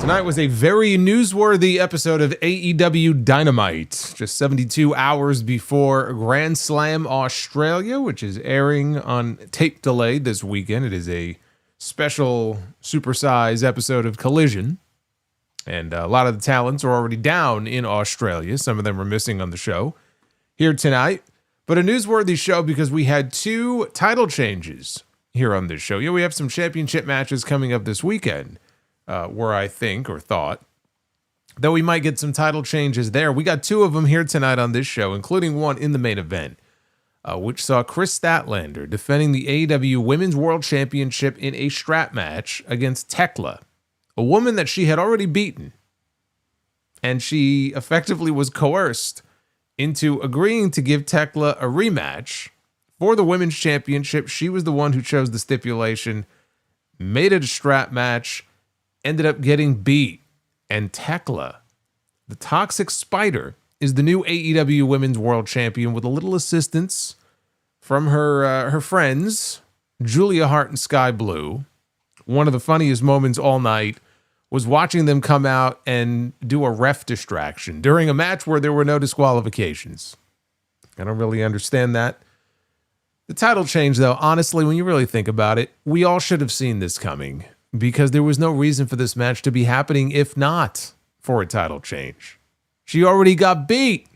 Tonight was a very newsworthy episode of AEW Dynamite, just 72 hours before Grand Slam Australia, which is airing on tape delay this weekend. It is a special supersize episode of Collision, and a lot of the talents are already down in Australia. Some of them are missing on the show here tonight, but a newsworthy show because we had two title changes here on this show. Yeah, we have some championship matches coming up this weekend. Where I think or thought that we might get some title changes there. We got two of them here tonight on this show, including one in the main event, which saw Kris Statlander defending the AEW Women's World Championship in a strap match against Thekla, a woman that she had already beaten. And she effectively was coerced into agreeing to give Thekla a rematch for the Women's Championship. She was the one who chose the stipulation, made it a strap match, ended up getting beat. And Thekla, the Toxic Spider, is the new AEW Women's World Champion with a little assistance from her friends, Julia Hart and Sky Blue. One of the funniest moments all night was watching them come out and do a ref distraction during a match where there were no disqualifications. I don't really understand that. The title change, though, honestly, when you really think about it, we all should have seen this coming, because there was no reason for this match to be happening if not for a title change. She already got beat.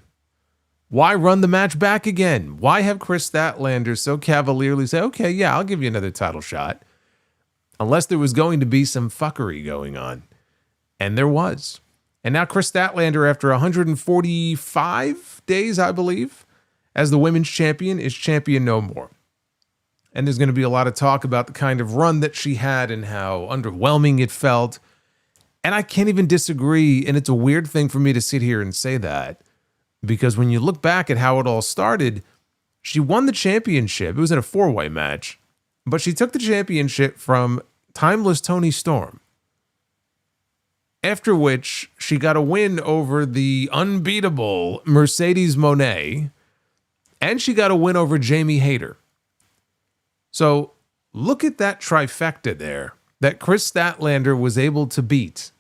Why run the match back again? Why have Kris Statlander so cavalierly say, okay, yeah, I'll give you another title shot? Unless there was going to be some fuckery going on. And there was. And now Kris Statlander, after 145 days, I believe, as the women's champion, is champion no more. And there's going to be a lot of talk about the kind of run that she had and how underwhelming it felt. And I can't even disagree. And it's a weird thing for me to sit here and say that, because when you look back at how it all started, she won the championship. It was in a four-way match, but she took the championship from Timeless Toni Storm. After which she got a win over the unbeatable Mercedes Moné, and she got a win over Jamie Hayter. So look at that trifecta there that Kris Statlander was able to beat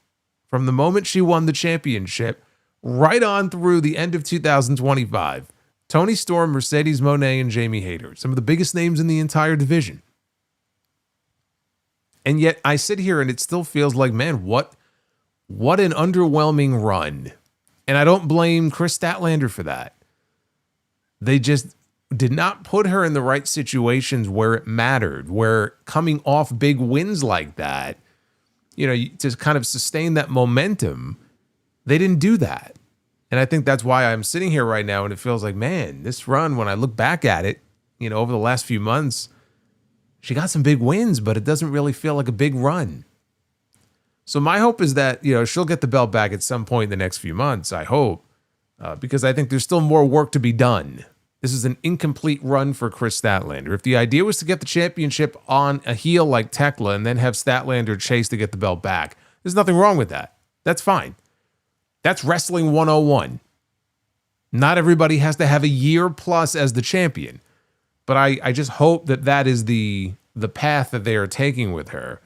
from the moment she won the championship right on through the end of 2025. Toni Storm, Mercedes Moné, and Jamie Hayter, some of the biggest names in the entire division. And yet I sit here and it still feels like, man, what an underwhelming run. And I don't blame Kris Statlander for that. They just did not put her in the right situations where it mattered, where coming off big wins like that, to kind of sustain that momentum, they didn't do that. And I think that's why I'm sitting here right now and it feels like, man, this run, when I look back at it, over the last few months, she got some big wins, but it doesn't really feel like a big run. So my hope is that, she'll get the belt back at some point in the next few months, I hope, because I think there's still more work to be done. This is an incomplete run for Kris Statlander. If the idea was to get the championship on a heel like Thekla and then have Statlander chase to get the belt back, there's nothing wrong with that. That's fine. That's wrestling 101. Not everybody has to have a year plus as the champion. But I just hope that is the path that they are taking with her.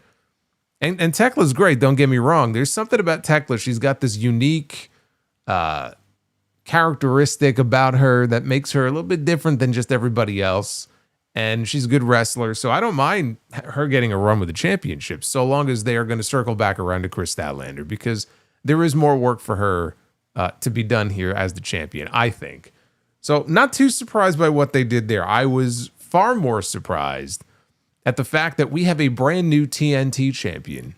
And Thekla's great, don't get me wrong. There's something about Thekla. She's got this unique characteristic about her that makes her a little bit different than just everybody else. And she's a good wrestler, so I don't mind her getting a run with the championship, so long as they are going to circle back around to Kris Statlander, because there is more work for her to be done here as the champion, I think. So not too surprised by what they did there. I was far more surprised at the fact that we have a brand new TNT champion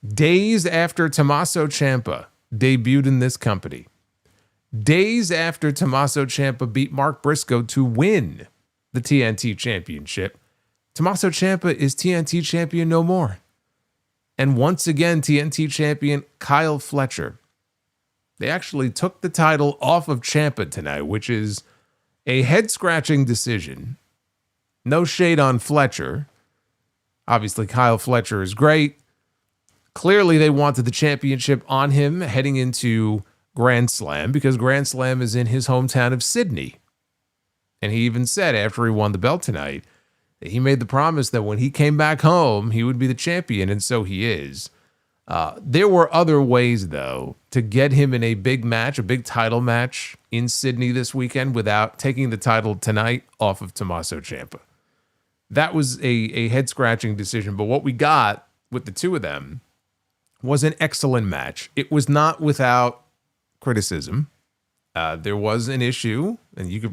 days after Tommaso Ciampa debuted in this company. Days after Tommaso Ciampa beat Mark Briscoe to win the TNT championship, Tommaso Ciampa is TNT champion no more. And once again, TNT champion Kyle Fletcher. They actually took the title off of Ciampa tonight, which is a head-scratching decision. No shade on Fletcher. Obviously, Kyle Fletcher is great. Clearly, they wanted the championship on him heading into Grand Slam, because Grand Slam is in his hometown of Sydney. And he even said after he won the belt tonight that he made the promise that when he came back home, he would be the champion, and so he is. There were other ways, though, to get him in a big match, a big title match in Sydney this weekend without taking the title tonight off of Tommaso Ciampa. That was a head-scratching decision, but what we got with the two of them was an excellent match. It was not without criticism. There was an issue, and if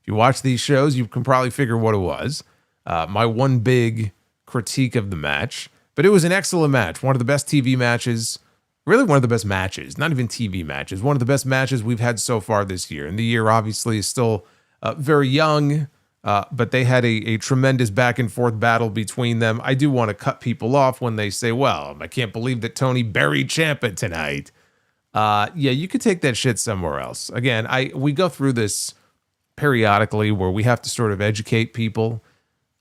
you watch these shows, you can probably figure what it was. My one big critique of the match, but it was an excellent match. One of the best TV matches, really one of the best matches, not even TV matches, one of the best matches we've had so far this year. And the year obviously is still very young, but they had a tremendous back and forth battle between them. I do want to cut people off when they say, well, I can't believe that Tony buried Ciampa tonight. Yeah, you could take that shit somewhere else. Again, we go through this periodically where we have to sort of educate people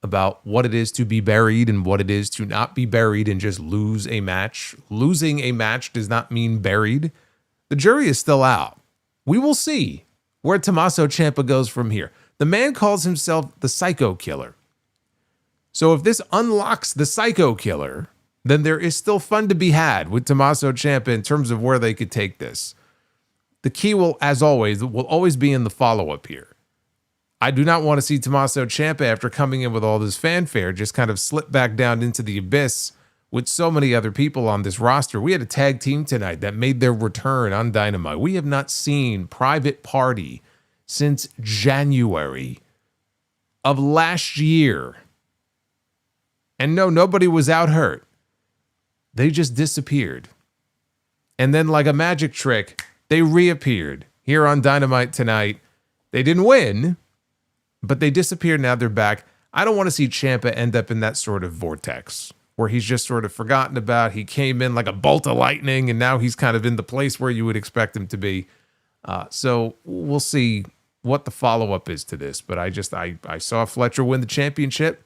about what it is to be buried and what it is to not be buried and just lose a match. Losing a match does not mean buried. The jury is still out. We will see where Tommaso Ciampa goes from here. The man calls himself the Psycho Killer. So if this unlocks the Psycho Killer, then there is still fun to be had with Tommaso Ciampa in terms of where they could take this. The key will always be in the follow-up here. I do not want to see Tommaso Ciampa, after coming in with all this fanfare, just kind of slip back down into the abyss with so many other people on this roster. We had a tag team tonight that made their return on Dynamite. We have not seen Private Party since January of last year. And no, nobody was out hurt. They just disappeared. And then like a magic trick, they reappeared here on Dynamite tonight. They didn't win, but they disappeared. Now they're back. I don't want to see Ciampa end up in that sort of vortex where he's just sort of forgotten about. He came in like a bolt of lightning, and now he's kind of in the place where you would expect him to be. So we'll see what the follow-up is to this. But I saw Fletcher win the championship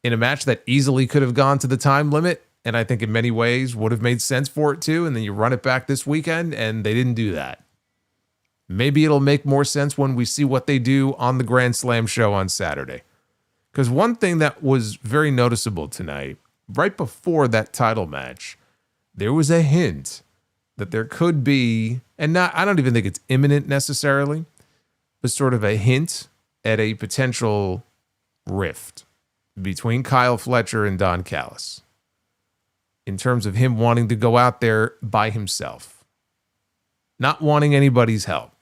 in a match that easily could have gone to the time limit, and I think in many ways would have made sense for it too. And then you run it back this weekend, and they didn't do that. Maybe it'll make more sense when we see what they do on the Grand Slam show on Saturday. Because one thing that was very noticeable tonight, right before that title match, there was a hint that there could be, and I don't even think it's imminent necessarily, but sort of a hint at a potential rift between Kyle Fletcher and Don Callis in terms of him wanting to go out there by himself, not wanting anybody's help.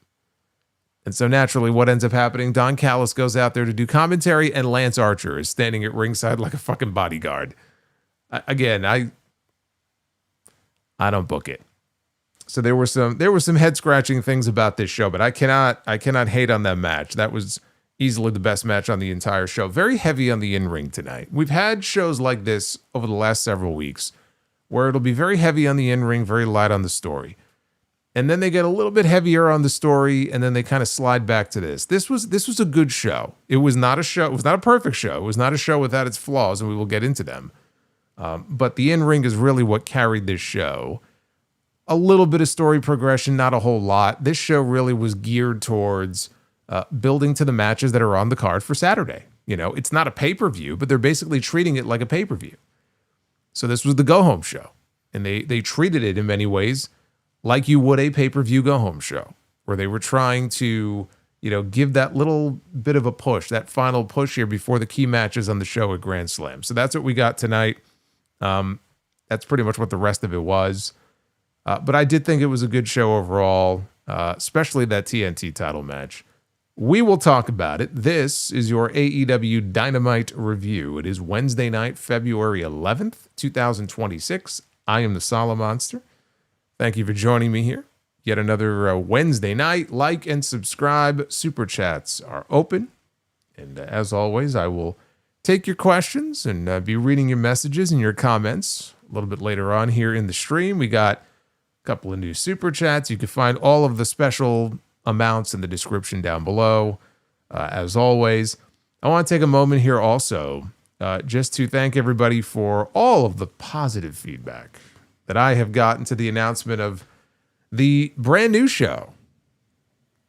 And so naturally, what ends up happening, Don Callis goes out there to do commentary, and Lance Archer is standing at ringside like a fucking bodyguard. Again, I don't book it. So there were some head scratching things about this show, but I cannot hate on that match. That was easily the best match on the entire show. Very heavy on the in-ring tonight. We've had shows like this over the last several weeks where it'll be very heavy on the in-ring, very light on the story. And then they get a little bit heavier on the story, and then they kind of slide back to this. This was a good show. It was not a show. It was not a perfect show. It was not a show without its flaws, and we will get into them. But the in-ring is really what carried this show. A little bit of story progression, not a whole lot. This show really was geared towards building to the matches that are on the card for Saturday. You know, it's not a pay-per-view, but they're basically treating it like a pay-per-view. So this was the go-home show, and they treated it in many ways like you would a pay-per-view go-home show, where they were trying to, give that little bit of a push, that final push here before the key matches on the show at Grand Slam. So that's what we got tonight. That's pretty much what the rest of it was. But I did think it was a good show overall, especially that TNT title match. We will talk about it. This is your AEW Dynamite review. It is Wednesday night, February 11th, 2026. I am the Solomonster. Thank you for joining me here. Yet another Wednesday night. Like and subscribe. Super chats are open. And as always, I will take your questions and be reading your messages and your comments a little bit later on here in the stream. We got a couple of new super chats. You can find all of the special amounts in the description down below. As always, I want to take a moment here also just to thank everybody for all of the positive feedback that I have gotten to the announcement of the brand new show.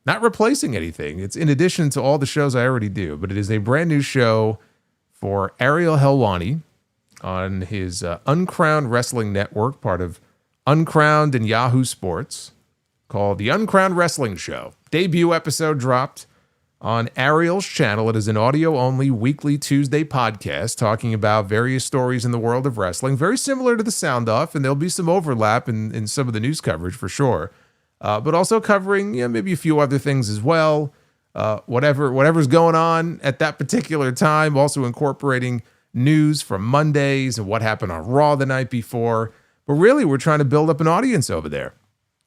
Not replacing anything. It's in addition to all the shows I already do, but it is a brand new show for Ariel Helwani on his Uncrowned Wrestling Network, part of Uncrowned and Yahoo Sports, called The Uncrowned Wrestling Show. Debut episode dropped on Ariel's channel. It is an audio-only weekly Tuesday podcast talking about various stories in the world of wrestling, very similar to the Sound Off, and there'll be some overlap in some of the news coverage for sure, but also covering maybe a few other things as well, whatever's going on at that particular time, also incorporating news from Mondays and what happened on Raw the night before. But really, we're trying to build up an audience over there,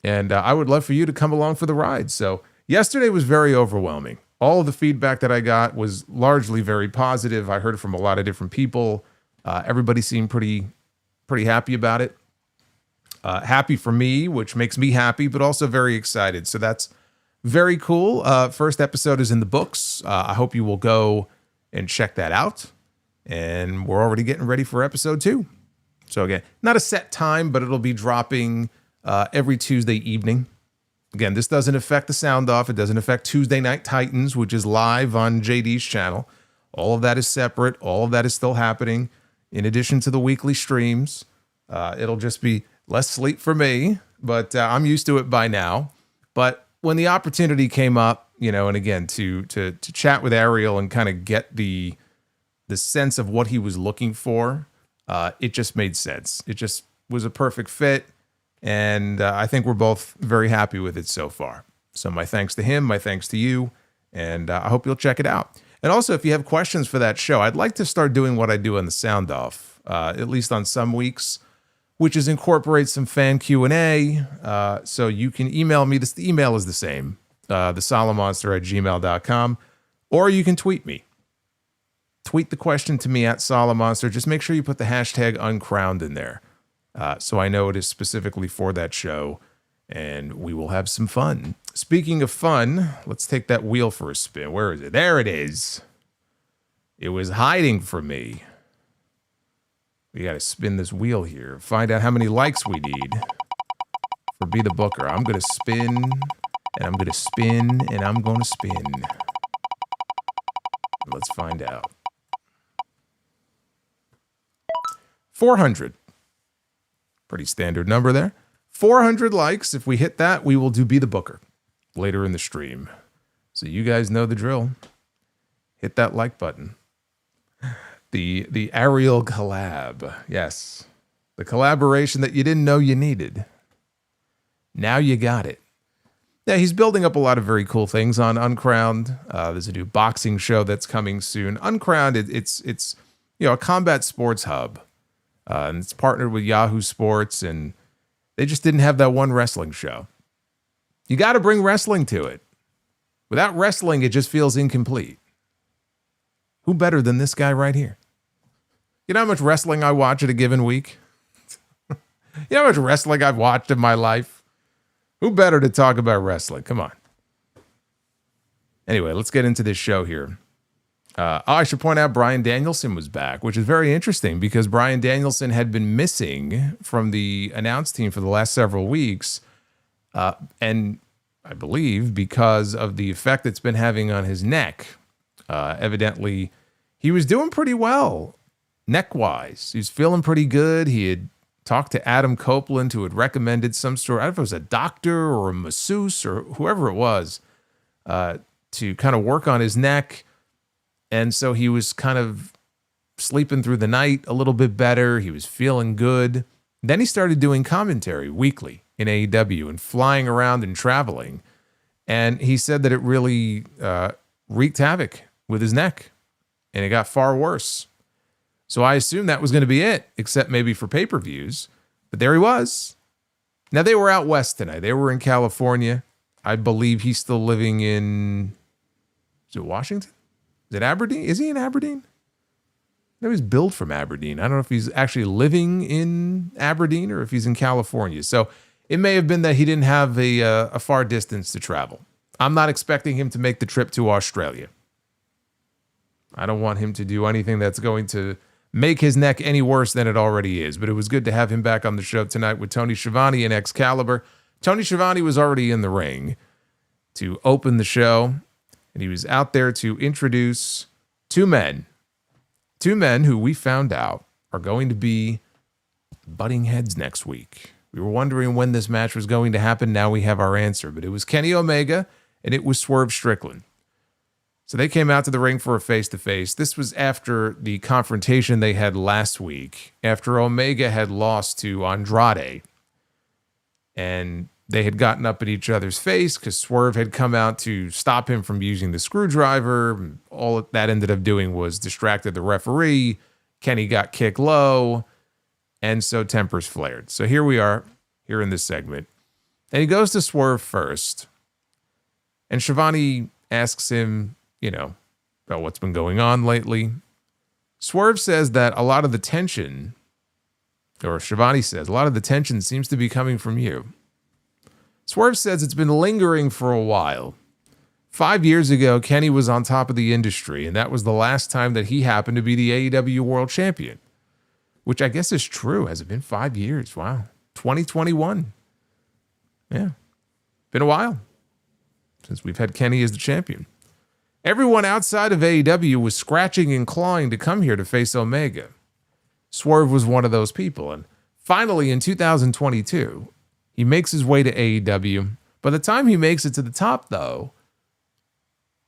and I would love for you to come along for the ride. So yesterday was very overwhelming. All of the feedback that I got was largely very positive. I heard from a lot of different people. Everybody seemed pretty happy about it. Happy for me, which makes me happy, but also very excited. So that's very cool. First episode is in the books. I hope you will go and check that out. And we're already getting ready for episode 2. So again, not a set time, but it'll be dropping every Tuesday evening. Again, this doesn't affect the Sound Off. It doesn't affect Tuesday Night Titans, which is live on JD's channel. All of that is separate. All of that is still happening in addition to the weekly streams. It'll just be less sleep for me, but I'm used to it by now. But when the opportunity came up, and again, to chat with Ariel and kind of get the sense of what he was looking for, it just made sense. It just was a perfect fit. And I think we're both very happy with it so far. So my thanks to him, my thanks to you, and I hope you'll check it out. And also, if you have questions for that show, I'd like to start doing what I do on the Sound Off, at least on some weeks, which is incorporate some fan Q&A. So you can email me. The email is the same, the Solomonster@gmail.com, or you can tweet me. Tweet the question to me at Solomonster. Just make sure you put the hashtag uncrowned in there. So I know it is specifically for that show, and we will have some fun. Speaking of fun, let's take that wheel for a spin. Where is it? There it is. It was hiding from me. We got to spin this wheel here. Find out how many likes we need for Be the Booker. I'm going to spin, and I'm going to spin, and I'm going to spin. Let's find out. 400. Pretty standard number there. 400 likes. If we hit that, we will do Be the Booker later in the stream. So you guys know the drill. Hit that like button. The Ariel collab. Yes. The collaboration that you didn't know you needed. Now you got it. Yeah, he's building up a lot of very cool things on Uncrowned. There's a new boxing show that's coming soon. Uncrowned, it's a combat sports hub. And it's partnered with Yahoo Sports, and they just didn't have that one wrestling show. You got to bring wrestling to it. Without wrestling, it just feels incomplete. Who better than this guy right here? You know how much wrestling I watch at a given week? You know how much wrestling I've watched in my life? Who better to talk about wrestling? Come on. Anyway, let's get into this show here. I should point out Bryan Danielson was back, which is very interesting because Bryan Danielson had been missing from the announce team for the last several weeks. And I believe because of the effect it's been having on his neck. Evidently, he was doing pretty well neck-wise. He was feeling pretty good. He had talked to Adam Copeland, who had recommended some sort, I don't know if it was a doctor or a masseuse or whoever it was, to kind of work on his neck. And so he was kind of sleeping through the night a little bit better. He was feeling good. Then he started doing commentary weekly in AEW and flying around and traveling. And he said that it really wreaked havoc with his neck. And it got far worse. So I assumed that was going to be it, except maybe for pay-per-views. But there he was. Now, they were out west tonight. They were in California. I believe he's still living in... Is it Washington? Is it Aberdeen? Is he in Aberdeen? No, he's billed from Aberdeen. I don't know if he's actually living in Aberdeen or if he's in California. So it may have been that he didn't have a far distance to travel. I'm not expecting him to make the trip to Australia. I don't want him to do anything that's going to make his neck any worse than it already is. But it was good to have him back on the show tonight with Tony Schiavone and Excalibur. Tony Schiavone was already in the ring to open the show. And he was out there to introduce two men who we found out are going to be butting heads next week. We were wondering when this match was going to happen. Now we have our answer, but it was Kenny Omega and it was Swerve Strickland. So they came out to the ring for a face-to-face. This was after the confrontation they had last week, after Omega had lost to Andrade. And they had gotten up at each other's face because Swerve had come out to stop him from using the screwdriver. All that ended up doing was distracted the referee. Kenny got kicked low, and so tempers flared. So here we are, here in this segment. And he goes to Swerve first. And Shivani asks him, about what's been going on lately. Swerve says that a lot of the tension, or Shivani says, a lot of the tension seems to be coming from you. Swerve says it's been lingering for a while. 5 years ago, Kenny was on top of the industry, and that was the last time that he happened to be the AEW World Champion. Which I guess is true. Has it been 5 years? Wow. 2021. Yeah. Been a while since we've had Kenny as the champion. Everyone outside of AEW was scratching and clawing to come here to face Omega. Swerve was one of those people. And finally, in 2022, he makes his way to AEW. By the time he makes it to the top, though,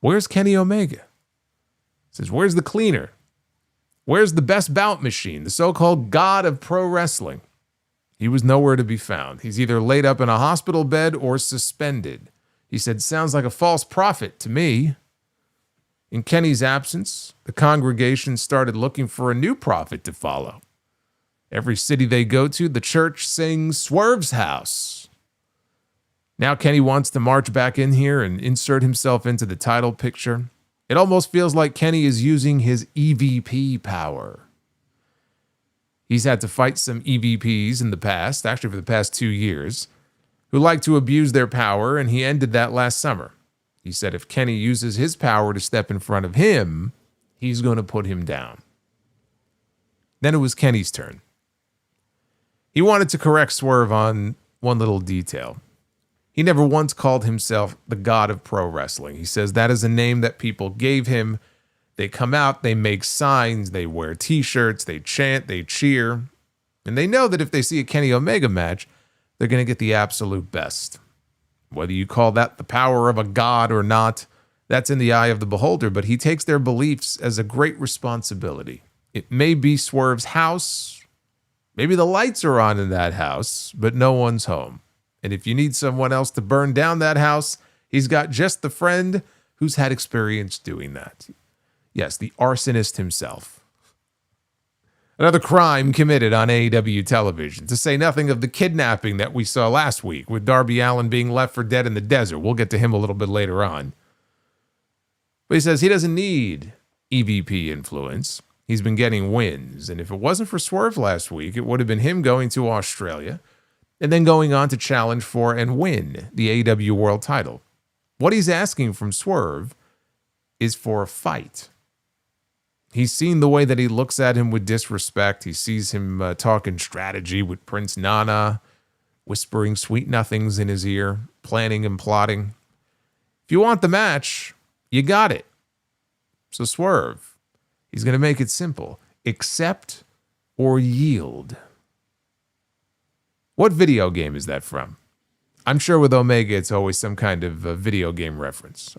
where's Kenny Omega? He says, where's the cleaner? Where's the best bout machine, the so-called god of pro wrestling? He was nowhere to be found. He's either laid up in a hospital bed or suspended. He said, sounds like a false prophet to me. In Kenny's absence, the congregation started looking for a new prophet to follow. Every city they go to, the church sings Swerve's house. Now Kenny wants to march back in here and insert himself into the title picture. It almost feels like Kenny is using his EVP power. He's had to fight some EVPs in the past, actually for the past 2 years, who like to abuse their power, and he ended that last summer. He said if Kenny uses his power to step in front of him, he's going to put him down. Then it was Kenny's turn. He wanted to correct Swerve on one little detail. He never once called himself the god of pro wrestling. He says that is a name that people gave him. They come out, they make signs, they wear t-shirts, they chant, they cheer. And they know that if they see a Kenny Omega match, they're going to get the absolute best. Whether you call that the power of a god or not, that's in the eye of the beholder, but he takes their beliefs as a great responsibility. It may be Swerve's house. Maybe the lights are on in that house, but no one's home. And if you need someone else to burn down that house, he's got just the friend who's had experience doing that. Yes, the arsonist himself. Another crime committed on AEW television, to say nothing of the kidnapping that we saw last week with Darby Allin being left for dead in the desert. We'll get to him a little bit later on. But he says he doesn't need EVP influence. He's been getting wins. And if it wasn't for Swerve last week, it would have been him going to Australia and then going on to challenge for and win the AEW World title. What he's asking from Swerve is for a fight. He's seen the way that he looks at him with disrespect. He sees him talking strategy with Prince Nana, whispering sweet nothings in his ear, planning and plotting. If you want the match, you got it. So Swerve, he's going to make it simple. Accept or yield. What video game is that from? I'm sure with Omega, it's always some kind of video game reference.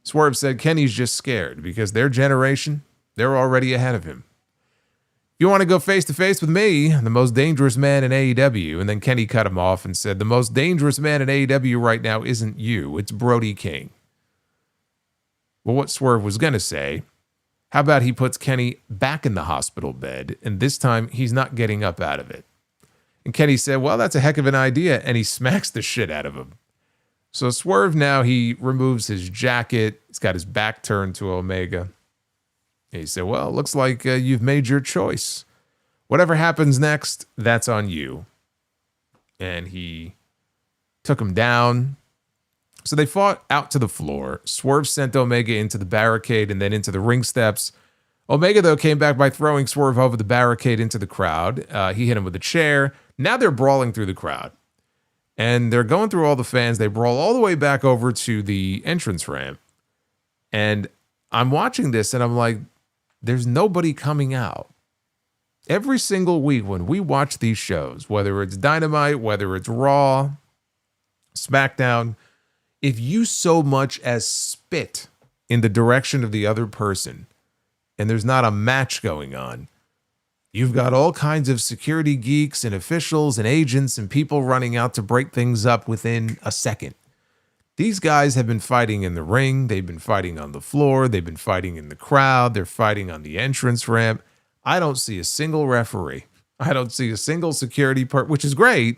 Swerve said Kenny's just scared because their generation, they're already ahead of him. If you want to go face-to-face with me, the most dangerous man in AEW, and then Kenny cut him off and said, the most dangerous man in AEW right now isn't you, it's Brody King. Well, what Swerve was going to say, how about he puts Kenny back in the hospital bed, and this time he's not getting up out of it. And Kenny said, well, that's a heck of an idea, and he smacks the shit out of him. So Swerve now, he removes his jacket. He's got his back turned to Omega. And he said, well, it looks like you've made your choice. Whatever happens next, that's on you. And he took him down. So they fought out to the floor. Swerve sent Omega into the barricade and then into the ring steps. Omega, though, came back by throwing Swerve over the barricade into the crowd. He hit him with a chair. Now they're brawling through the crowd. And they're going through all the fans. They brawl all the way back over to the entrance ramp. And I'm watching this and I'm like, there's nobody coming out. Every single week when we watch these shows, whether it's Dynamite, whether it's Raw, SmackDown, if you so much as spit in the direction of the other person and there's not a match going on, you've got all kinds of security geeks and officials and agents and people running out to break things up within a second. These guys have been fighting in the ring. They've been fighting on the floor. They've been fighting in the crowd. They're fighting on the entrance ramp. I don't see a single referee. I don't see a single security part, which is great.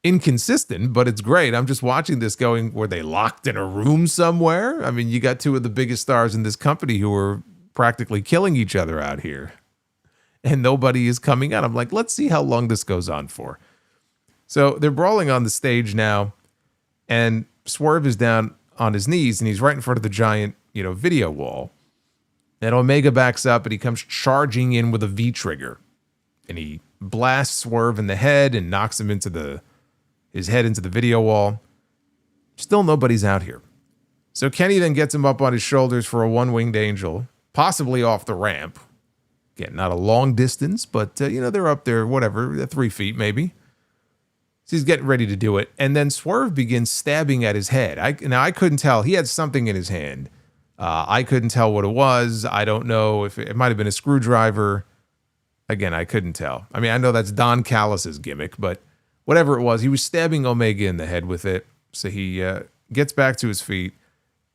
Inconsistent, but it's great. I'm just watching this going, were they locked in a room somewhere? I mean, you got two of the biggest stars in this company who are practically killing each other out here. And nobody is coming out. I'm like, let's see how long this goes on for. So they're brawling on the stage now. And Swerve is down on his knees and he's right in front of the giant, video wall. And Omega backs up and he comes charging in with a V-trigger. And he blasts Swerve in the head and knocks him into his head into the video wall. Still nobody's out here. So Kenny then gets him up on his shoulders for a one-winged angel, possibly off the ramp. Again, not a long distance, but, they're up there, 3 feet maybe. So he's getting ready to do it. And then Swerve begins stabbing at his head. I couldn't tell. He had something in his hand. I couldn't tell what it was. I don't know if it might have been a screwdriver. Again, I couldn't tell. I mean, I know that's Don Callis's gimmick, but whatever it was, he was stabbing Omega in the head with it. So he gets back to his feet.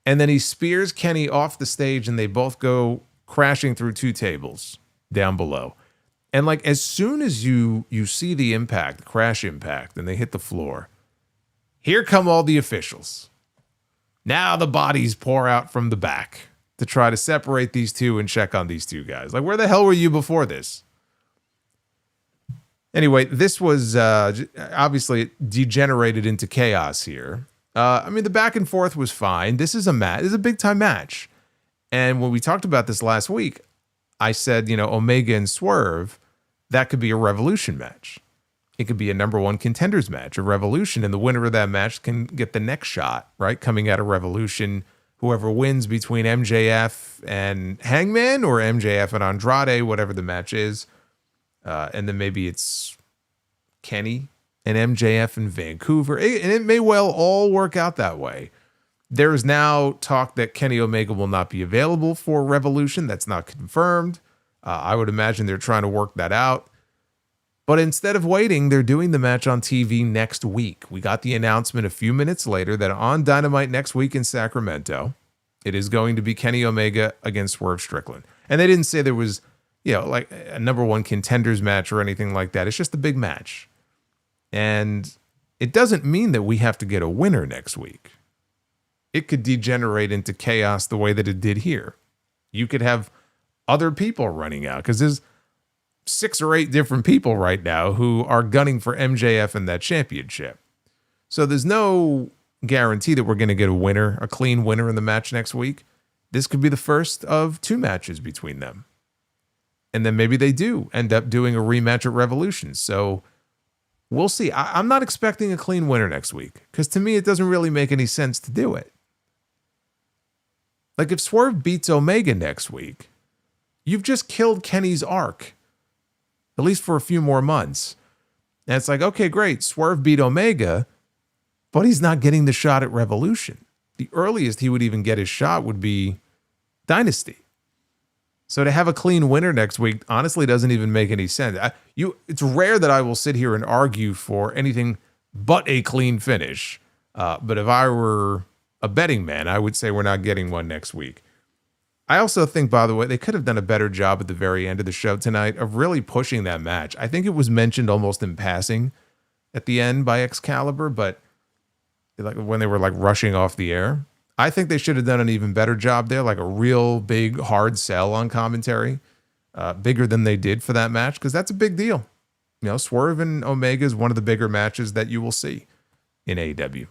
And then he spears Kenny off the stage and they both go crashing through 2 tables down below. And like as soon as you see the impact, the crash impact, and they hit the floor, here come all the officials. Now the bodies pour out from the back to try to separate these two and check on these two guys. Like, where the hell were you before this? Anyway, this was obviously degenerated into chaos here. The back and forth was fine. This is a match. This is a big time match. And when we talked about this last week, I said, Omega and Swerve, that could be a Revolution match. It could be a number 1 contenders match, a Revolution, and the winner of that match can get the next shot, right? Coming out of Revolution, whoever wins between MJF and Hangman or MJF and Andrade, whatever the match is. And then maybe it's Kenny and MJF in Vancouver. And it may well all work out that way. There is now talk that Kenny Omega will not be available for Revolution. That's not confirmed. I would imagine they're trying to work that out. But instead of waiting, they're doing the match on TV next week. We got the announcement a few minutes later that on Dynamite next week in Sacramento, it is going to be Kenny Omega against Swerve Strickland. And they didn't say there was, like a number 1 contenders match or anything like that. It's just a big match. And it doesn't mean that we have to get a winner next week. It could degenerate into chaos the way that it did here. You could have other people running out because there's 6 or 8 different people right now who are gunning for MJF in that championship. So there's no guarantee that we're going to get a clean winner in the match next week. This could be the first of 2 matches between them. And then maybe they do end up doing a rematch at Revolution. So we'll see. I'm not expecting a clean winner next week because to me, it doesn't really make any sense to do it. Like if Swerve beats Omega next week, you've just killed Kenny's arc, at least for a few more months. And it's like, okay, great. Swerve beat Omega, but he's not getting the shot at Revolution. The earliest he would even get his shot would be Dynasty. So to have a clean winner next week honestly doesn't even make any sense. It's rare that I will sit here and argue for anything but a clean finish. But if I were a betting man, I would say we're not getting one next week. I also think, by the way, they could have done a better job at the very end of the show tonight of really pushing that match. I think it was mentioned almost in passing at the end by Excalibur, but like when they were like rushing off the air, I think they should have done an even better job there, like a real big hard sell on commentary, bigger than they did for that match, because that's a big deal. Swerve and Omega is one of the bigger matches that you will see in AEW.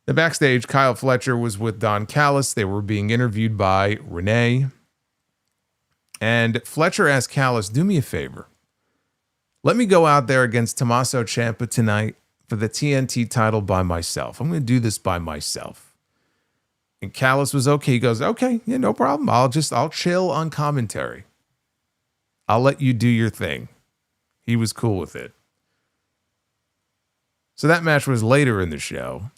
The backstage, Kyle Fletcher was with Don Callis. They were being interviewed by Renee. And Fletcher asked Callis, do me a favor. Let me go out there against Tommaso Ciampa tonight for the TNT title by myself. I'm going to do this by myself. And Callis was okay. He goes, okay, yeah, no problem. I'll chill on commentary. I'll let you do your thing. He was cool with it. So that match was later in the show.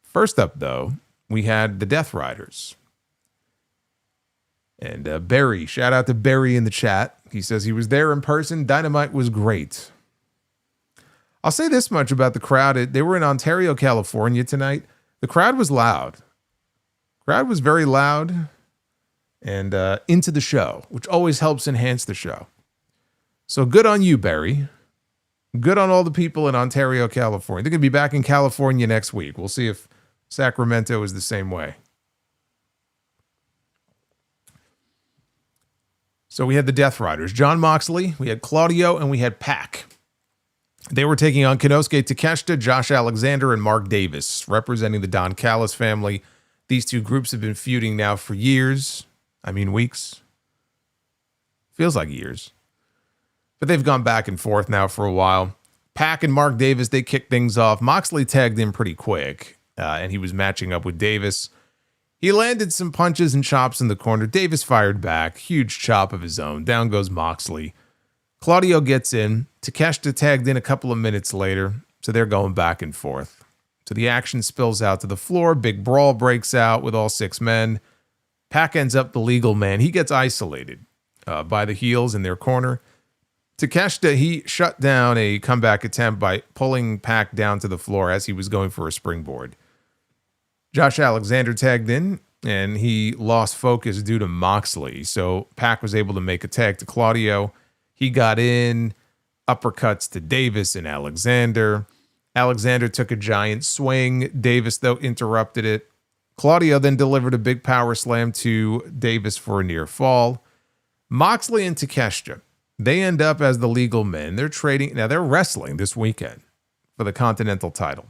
First up, though, we had the Death Riders. And Barry, shout out to Barry in the chat. He says he was there in person. Dynamite was great. I'll say this much about the crowd. They were in Ontario, California tonight. The crowd was loud. Crowd was very loud and into the show, which always helps enhance the show. So good on you, Barry. Good on all the people in Ontario, California. They're going to be back in California next week. We'll see if Sacramento is the same way. So we had the Death Riders, Jon Moxley, we had Claudio, and we had Pac. They were taking on Konosuke Takeshita, Josh Alexander, and Mark Davis, representing the Don Callis family. These two groups have been feuding now for years. I mean, weeks. Feels like years. But they've gone back and forth now for a while. Pac and Mark Davis, they kicked things off. Moxley tagged in pretty quick, and he was matching up with Davis. He landed some punches and chops in the corner. Davis fired back. Huge chop of his own. Down goes Moxley. Claudio gets in. Takeshita tagged in a couple of minutes later, so they're going back and forth. So the action spills out to the floor. Big brawl breaks out with all 6 men. Pac ends up the legal man. He gets isolated by the heels in their corner. Takeshita, he shut down a comeback attempt by pulling Pac down to the floor as he was going for a springboard. Josh Alexander tagged in, and he lost focus due to Moxley. So Pac was able to make a tag to Claudio. He got in, uppercuts to Davis and Alexander. Alexander took a giant swing. Davis, though, interrupted it. Claudio then delivered a big power slam to Davis for a near fall. Moxley and Takeshita, they end up as the legal men. They're trading. Now, they're wrestling this weekend for the Continental title.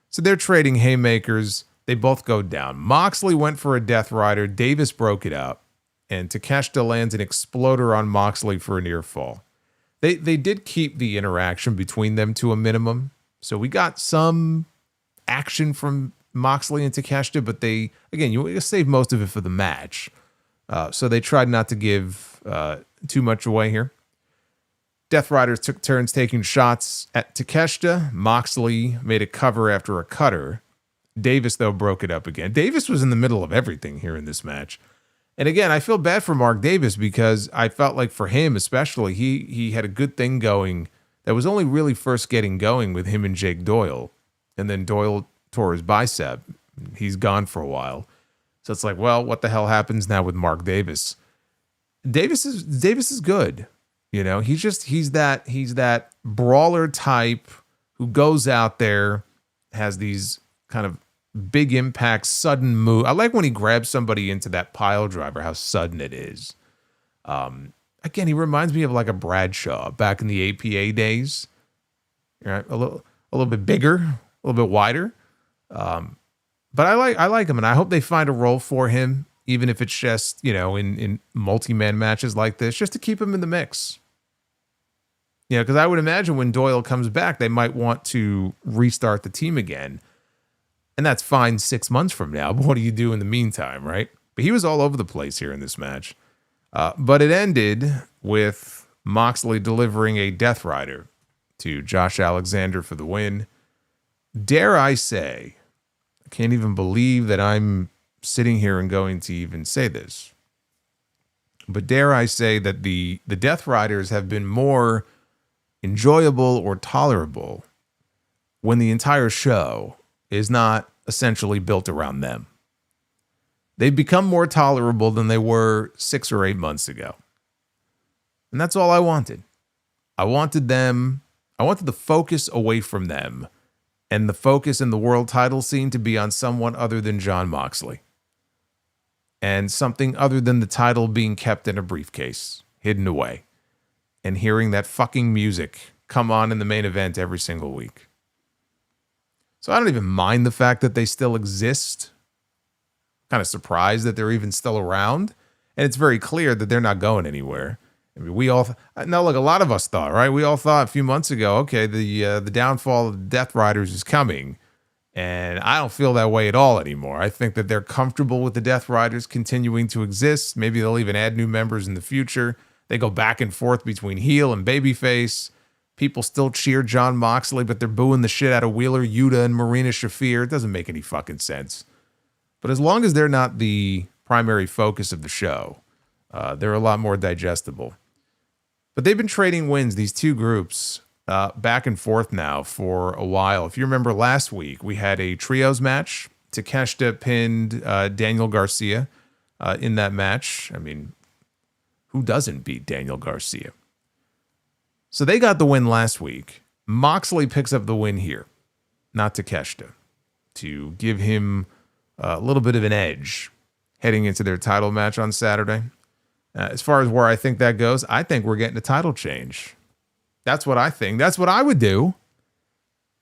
So they're trading haymakers. They both go down. Moxley went for a Death Rider. Davis broke it up. And Takeshita lands an exploder on Moxley for a near fall. They did keep the interaction between them to a minimum. So we got some action from Moxley and Takeshita, but they, again, you save most of it for the match. So they tried not to give too much away here. Death Riders took turns taking shots at Takeshita. Moxley made a cover after a cutter. Davis, though, broke it up again. Davis was in the middle of everything here in this match. And again, I feel bad for Mark Davis because I felt like for him especially, he had a good thing going that was only really first getting going with him and Jake Doyle. And then Doyle tore his bicep. He's gone for a while. So it's like, well, what the hell happens now with Mark Davis? Davis is good. You know, he's that brawler type who goes out there, has these kind of big impact, sudden move. I like when he grabs somebody into that pile driver, how sudden it is. Again, he reminds me of like a Bradshaw back in the APA days. Right? A little bit bigger, a little bit wider. But I like him, and I hope they find a role for him, even if it's just, you know, in multi-man matches like this, just to keep him in the mix. You know, because I would imagine when Doyle comes back, they might want to restart the team again. And that's fine 6 months from now. But what do you do in the meantime, right? But he was all over the place here in this match. But it ended with Moxley delivering a Death Rider to Josh Alexander for the win. Dare I say, I can't even believe that I'm sitting here and going to even say this. But dare I say that the Death Riders have been more enjoyable or tolerable when the entire show is not essentially built around them. They've become more tolerable than they were 6 or 8 months ago. And that's all I wanted. I wanted the focus away from them and the focus in the world title scene to be on someone other than Jon Moxley. And something other than the title being kept in a briefcase, hidden away. And hearing that fucking music come on in the main event every single week. So I don't even mind the fact that they still exist. Kind of surprised that they're even still around. And it's very clear that they're not going anywhere. I mean, a lot of us thought, right? We all thought a few months ago, okay, the downfall of the Death Riders is coming. And I don't feel that way at all anymore. I think that they're comfortable with the Death Riders continuing to exist. Maybe they'll even add new members in the future. They go back and forth between heel and babyface. People still cheer Jon Moxley, but they're booing the shit out of Wheeler Yuta and Marina Shafir. It doesn't make any fucking sense. But as long as they're not the primary focus of the show, they're a lot more digestible. But they've been trading wins, these two groups, back and forth now for a while. If you remember last week, we had a trios match. Takeshita pinned Daniel Garcia in that match. I mean, who doesn't beat Daniel Garcia? So they got the win last week. Moxley picks up the win here, not Takeshita, to give him a little bit of an edge heading into their title match on Saturday. As far as where I think that goes, I think we're getting a title change. That's what I think. That's what I would do.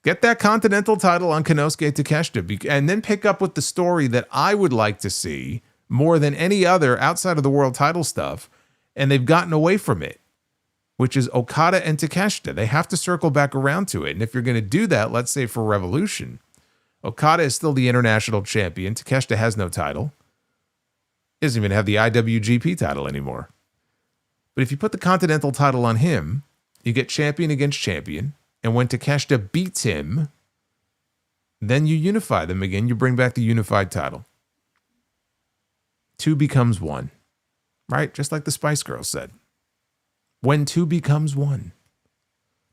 Get that Continental title on Konosuke Takeshita and then pick up with the story that I would like to see more than any other outside of the world title stuff, and they've gotten away from it, which is Okada and Takeshita. They have to circle back around to it. And if you're going to do that, let's say for Revolution, Okada is still the international champion. Takeshita has no title. He doesn't even have the IWGP title anymore. But if you put the Continental title on him, you get champion against champion. And when Takeshita beats him, then you unify them again. You bring back the unified title. 2 becomes 1. Right? Just like the Spice Girls said. When 2 becomes 1.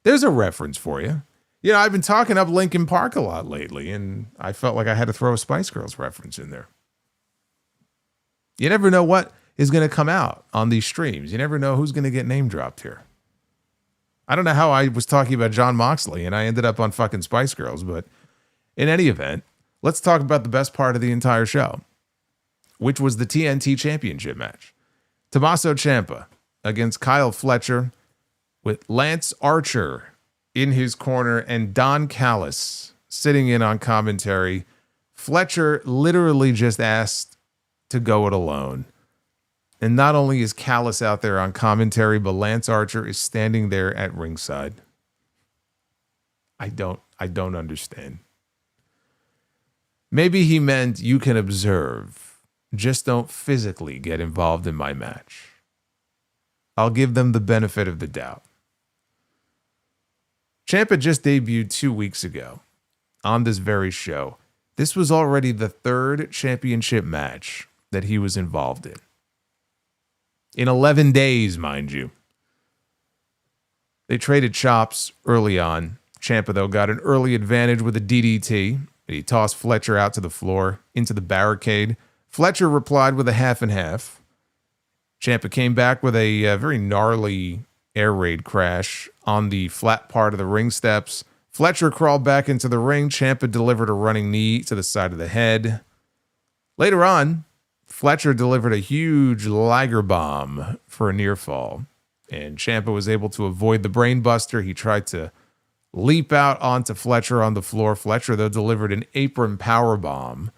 There's a reference for you. You know, I've been talking up Linkin Park a lot lately, and I felt like I had to throw a Spice Girls reference in there. You never know what is going to come out on these streams. You never know who's going to get name dropped here. I don't know how I was talking about Jon Moxley and I ended up on fucking Spice Girls, but in any event, let's talk about the best part of the entire show, which was the TNT Championship match. Tommaso Ciampa against Kyle Fletcher with Lance Archer in his corner and Don Callis sitting in on commentary. Fletcher literally just asked to go it alone. And not only is Callis out there on commentary, but Lance Archer is standing there at ringside. I don't understand. Maybe he meant you can observe, just don't physically get involved in my match. I'll give them the benefit of the doubt. Ciampa just debuted 2 weeks ago on this very show. This was already the 3rd championship match that he was involved in. In 11 days, mind you. They traded chops early on. Ciampa, though, got an early advantage with a DDT. He tossed Fletcher out to the floor, into the barricade. Fletcher replied with a half and half. Ciampa came back with a very gnarly air raid crash on the flat part of the ring steps. Fletcher crawled back into the ring. Ciampa delivered a running knee to the side of the head. Later on, Fletcher delivered a huge Liger bomb for a near fall, and Ciampa was able to avoid the brain buster. He tried to leap out onto Fletcher on the floor. Fletcher, though, delivered an apron power bomb.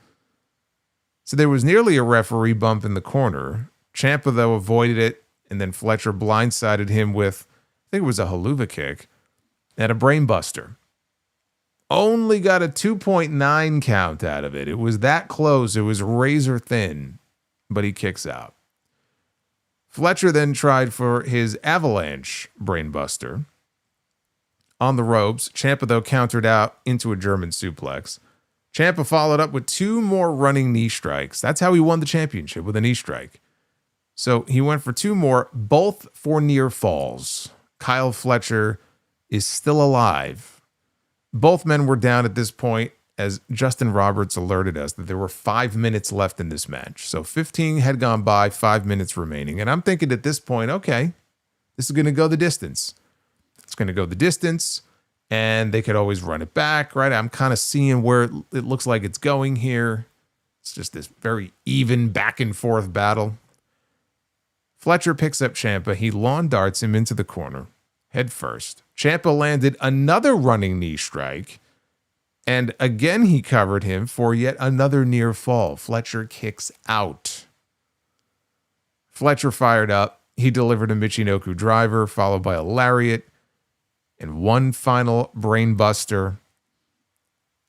So there was nearly a referee bump in the corner. Ciampa, though, avoided it, and then Fletcher blindsided him with, I think it was a haluva kick, and a brain buster. Only got a 2.9 count out of it. It was that close. It was razor thin. But he kicks out. Fletcher then tried for his avalanche brainbuster on the ropes. Ciampa, though, countered out into a German suplex. Ciampa followed up with 2 more running knee strikes. That's how he won the championship, with a knee strike. So he went for 2 more, both for near falls. Kyle Fletcher is still alive. Both men were down at this point, as Justin Roberts alerted us that there were 5 minutes left in this match. So 15 had gone by, 5 minutes remaining. And I'm thinking at this point, okay, this is going to go the distance. It's going to go the distance, and they could always run it back, right? I'm kind of seeing where it looks like it's going here. It's just this very even back and forth battle. Fletcher picks up Ciampa. He lawn darts him into the corner, head first. Ciampa landed another running knee strike, and again, he covered him for yet another near fall. Fletcher kicks out. Fletcher fired up. He delivered a Michinoku driver, followed by a lariat, and one final brain buster.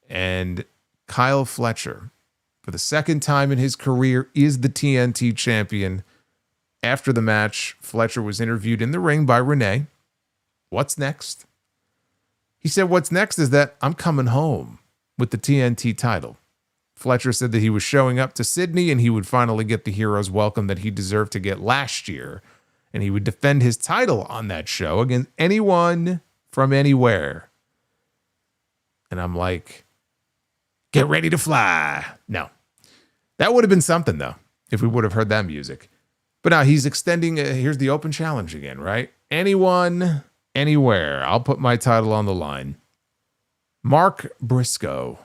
And Kyle Fletcher, for the second time in his career, is the TNT champion. After the match, Fletcher was interviewed in the ring by Renee. What's next? He said, what's next is that I'm coming home with the TNT title. Fletcher said that he was showing up to Sydney and he would finally get the hero's welcome that he deserved to get last year. And he would defend his title on that show against anyone from anywhere. And I'm like, get ready to fly. No. That would have been something, though, if we would have heard that music. But now he's extending, here's the open challenge again, right? Anyone, anywhere, I'll put my title on the line. Mark Briscoe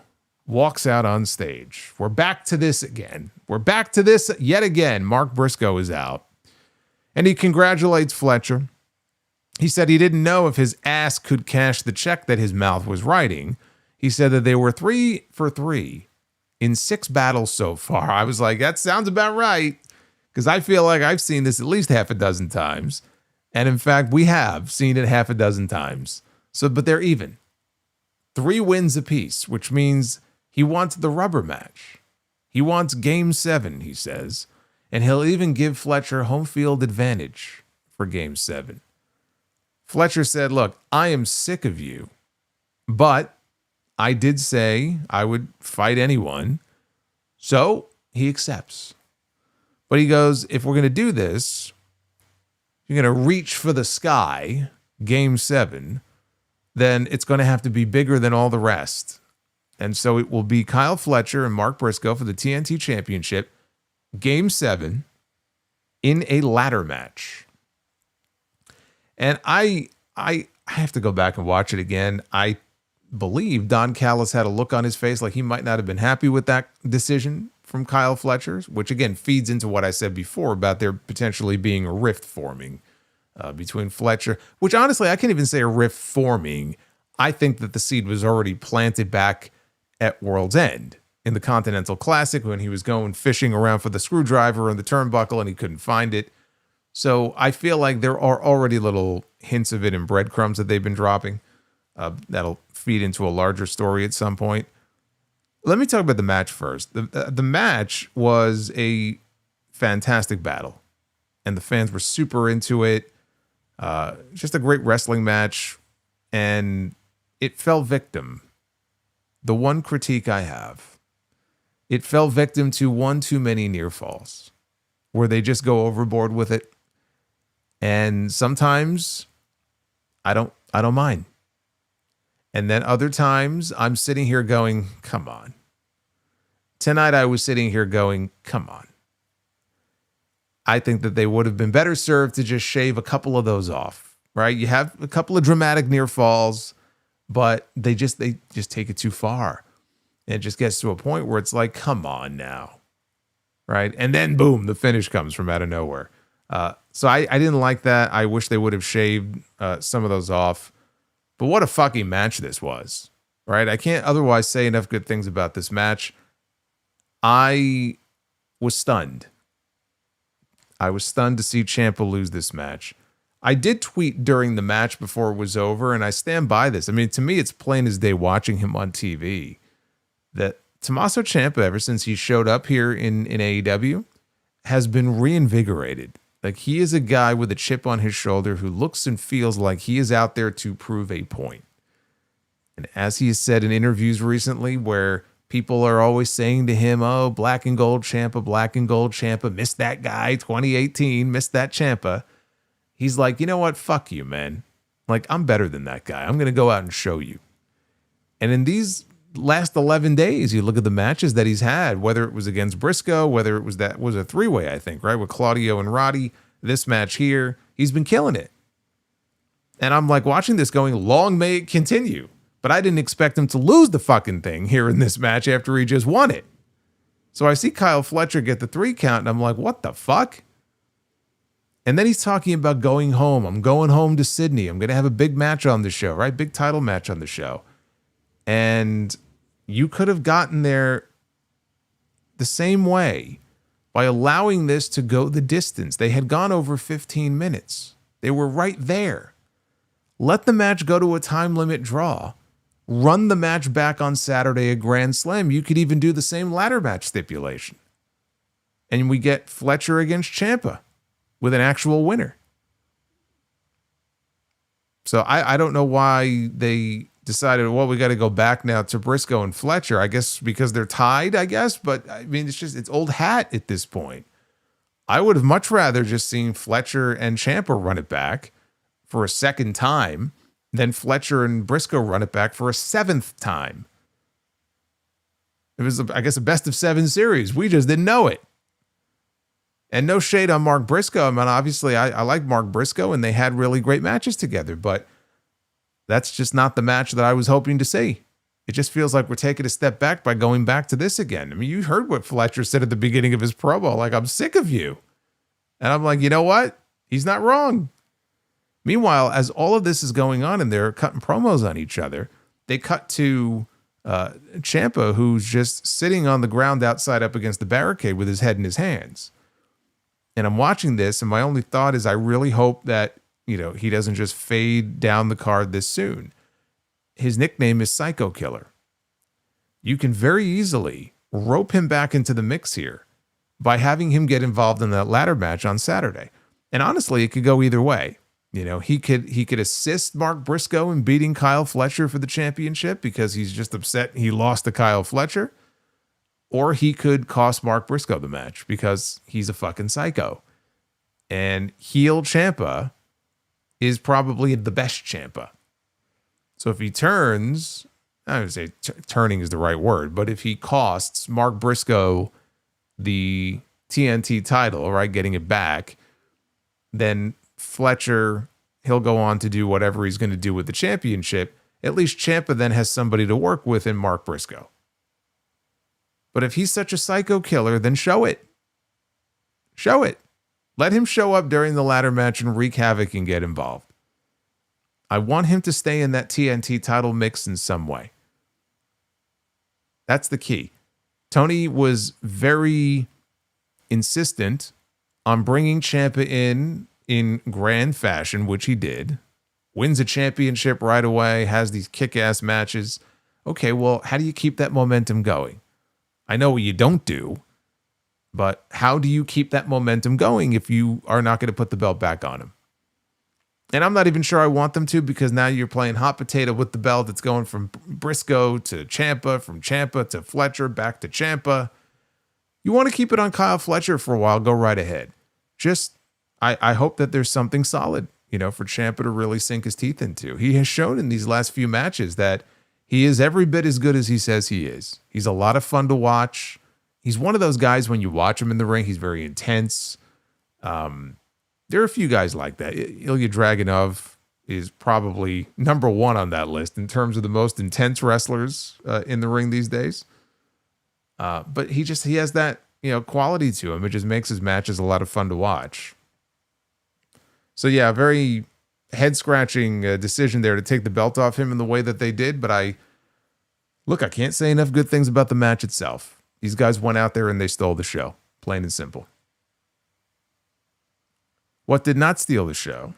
walks out on stage. We're back to this again. We're back to this yet again. Mark Briscoe is out. And he congratulates Fletcher. He said he didn't know if his ass could cash the check that his mouth was writing. He said that they were 3 for 3 in 6 battles so far. I was like, that sounds about right. Because I feel like I've seen this at least half a dozen times. And in fact, we have seen it half a dozen times. So, but they're even. 3 wins apiece, which means he wants the rubber match. He wants Game 7, he says. And he'll even give Fletcher home field advantage for Game 7. Fletcher said, look, I am sick of you, but I did say I would fight anyone. So he accepts. But he goes, if we're going to do this, you're going to reach for the sky, Game 7, then it's going to have to be bigger than all the rest. And so it will be Kyle Fletcher and Mark Briscoe for the TNT Championship, Game 7, in a ladder match. And I have to go back and watch it again. I believe Don Callis had a look on his face like he might not have been happy with that decision from Kyle Fletcher's, which again feeds into what I said before about there potentially being a rift forming between Fletcher, which honestly, I can't even say a rift forming. I think that the seed was already planted back at World's End in the Continental Classic when he was going fishing around for the screwdriver and the turnbuckle and he couldn't find it. So I feel like there are already little hints of it in breadcrumbs that they've been dropping. That'll feed into a larger story at some point. Let me talk about the match first. The match was a fantastic battle, and the fans were super into it. Just a great wrestling match, and it fell victim. The one critique I have, it fell victim to one too many near falls, where they just go overboard with it. And sometimes I don't mind. And then other times I'm sitting here going, come on. Tonight I was sitting here going, come on. I think that they would have been better served to just shave a couple of those off, right? You have a couple of dramatic near falls, but they just take it too far. And it just gets to a point where it's like, come on now, right? And then boom, the finish comes from out of nowhere. So I didn't like that. I wish they would have shaved some of those off. But what a fucking match this was, right? I can't otherwise say enough good things about this match. I was stunned. I was stunned to see Ciampa lose this match. I did tweet during the match before it was over, and I stand by this. I mean, to me, it's plain as day watching him on TV that Tommaso Ciampa, ever since he showed up here in AEW, has been reinvigorated. Like, he is a guy with a chip on his shoulder who looks and feels like he is out there to prove a point. And as he has said in interviews recently, where people are always saying to him, oh, black and gold Ciampa, missed that guy, 2018, missed that Ciampa. He's like, you know what? Fuck you, man. Like, I'm better than that guy. I'm going to go out and show you. And in these last 11 days, you look at the matches that he's had, whether it was against Briscoe, whether it was that was a 3-way, I think, right? With Claudio and Roddy, this match here, he's been killing it. And I'm like watching this going, long may it continue. But I didn't expect him to lose the fucking thing here in this match after he just won it. So I see Kyle Fletcher get the 3 count and I'm like, what the fuck? And then he's talking about going home. I'm going home to Sydney. I'm going to have a big match on the show, right? Big title match on the show. And you could have gotten there the same way by allowing this to go the distance. They had gone over 15 minutes. They were right there. Let the match go to a time limit draw. Run the match back on Saturday at Grand Slam. You could even do the same ladder match stipulation. And we get Fletcher against Ciampa with an actual winner. So I don't know why they decided, well, we got to go back now to Briscoe and Fletcher. I guess because they're tied, I guess. But I mean, it's old hat at this point. I would have much rather just seen Fletcher and Ciampa run it back for a second time than Fletcher and Briscoe run it back for a seventh time. It was, I guess, a best of 7 series. We just didn't know it. And no shade on Mark Briscoe. I mean, obviously, I like Mark Briscoe, and they had really great matches together, but that's just not the match that I was hoping to see. It just feels like we're taking a step back by going back to this again. I mean, you heard what Fletcher said at the beginning of his promo, like, I'm sick of you. And I'm like, you know what? He's not wrong. Meanwhile, as all of this is going on and they're cutting promos on each other, they cut to Ciampa, who's just sitting on the ground outside up against the barricade with his head in his hands. And I'm watching this, and my only thought is I really hope that, he doesn't just fade down the card this soon. His nickname is Psycho Killer. You can very easily rope him back into the mix here by having him get involved in that ladder match on Saturday. And honestly, it could go either way. He could assist Mark Briscoe in beating Kyle Fletcher for the championship because he's just upset he lost to Kyle Fletcher. Or he could cost Mark Briscoe the match because he's a fucking psycho. And heel Ciampa is probably the best Ciampa. So if he turns, I would say turning is the right word, but if he costs Mark Briscoe the TNT title, right, getting it back, then Fletcher, he'll go on to do whatever he's going to do with the championship. At least Ciampa then has somebody to work with in Mark Briscoe. But if he's such a psycho killer, then show it. Show it. Let him show up during the ladder match and wreak havoc and get involved. I want him to stay in that TNT title mix in some way. That's the key. Tony was very insistent on bringing Ciampa in grand fashion, which he did. Wins a championship right away, has these kick-ass matches. Okay, well, how do you keep that momentum going? I know what you don't do, but how do you keep that momentum going if you are not going to put the belt back on him? And I'm not even sure I want them to, because now you're playing hot potato with the belt. It's going from Briscoe to Ciampa, from Ciampa to Fletcher, back to Ciampa. You want to keep it on Kyle Fletcher for a while, go right ahead. Just, I hope that there's something solid, for Ciampa to really sink his teeth into. He has shown in these last few matches that he is every bit as good as he says he is. He's a lot of fun to watch. He's one of those guys, when you watch him in the ring, he's very intense. There are a few guys like that. Ilya Dragunov is probably number one on that list in terms of the most intense wrestlers in the ring these days. But he has that, quality to him. It just makes his matches a lot of fun to watch. So yeah, very head-scratching decision there to take the belt off him in the way that they did. But I can't say enough good things about the match itself. These guys went out there and they stole the show, plain and simple. What did not steal the show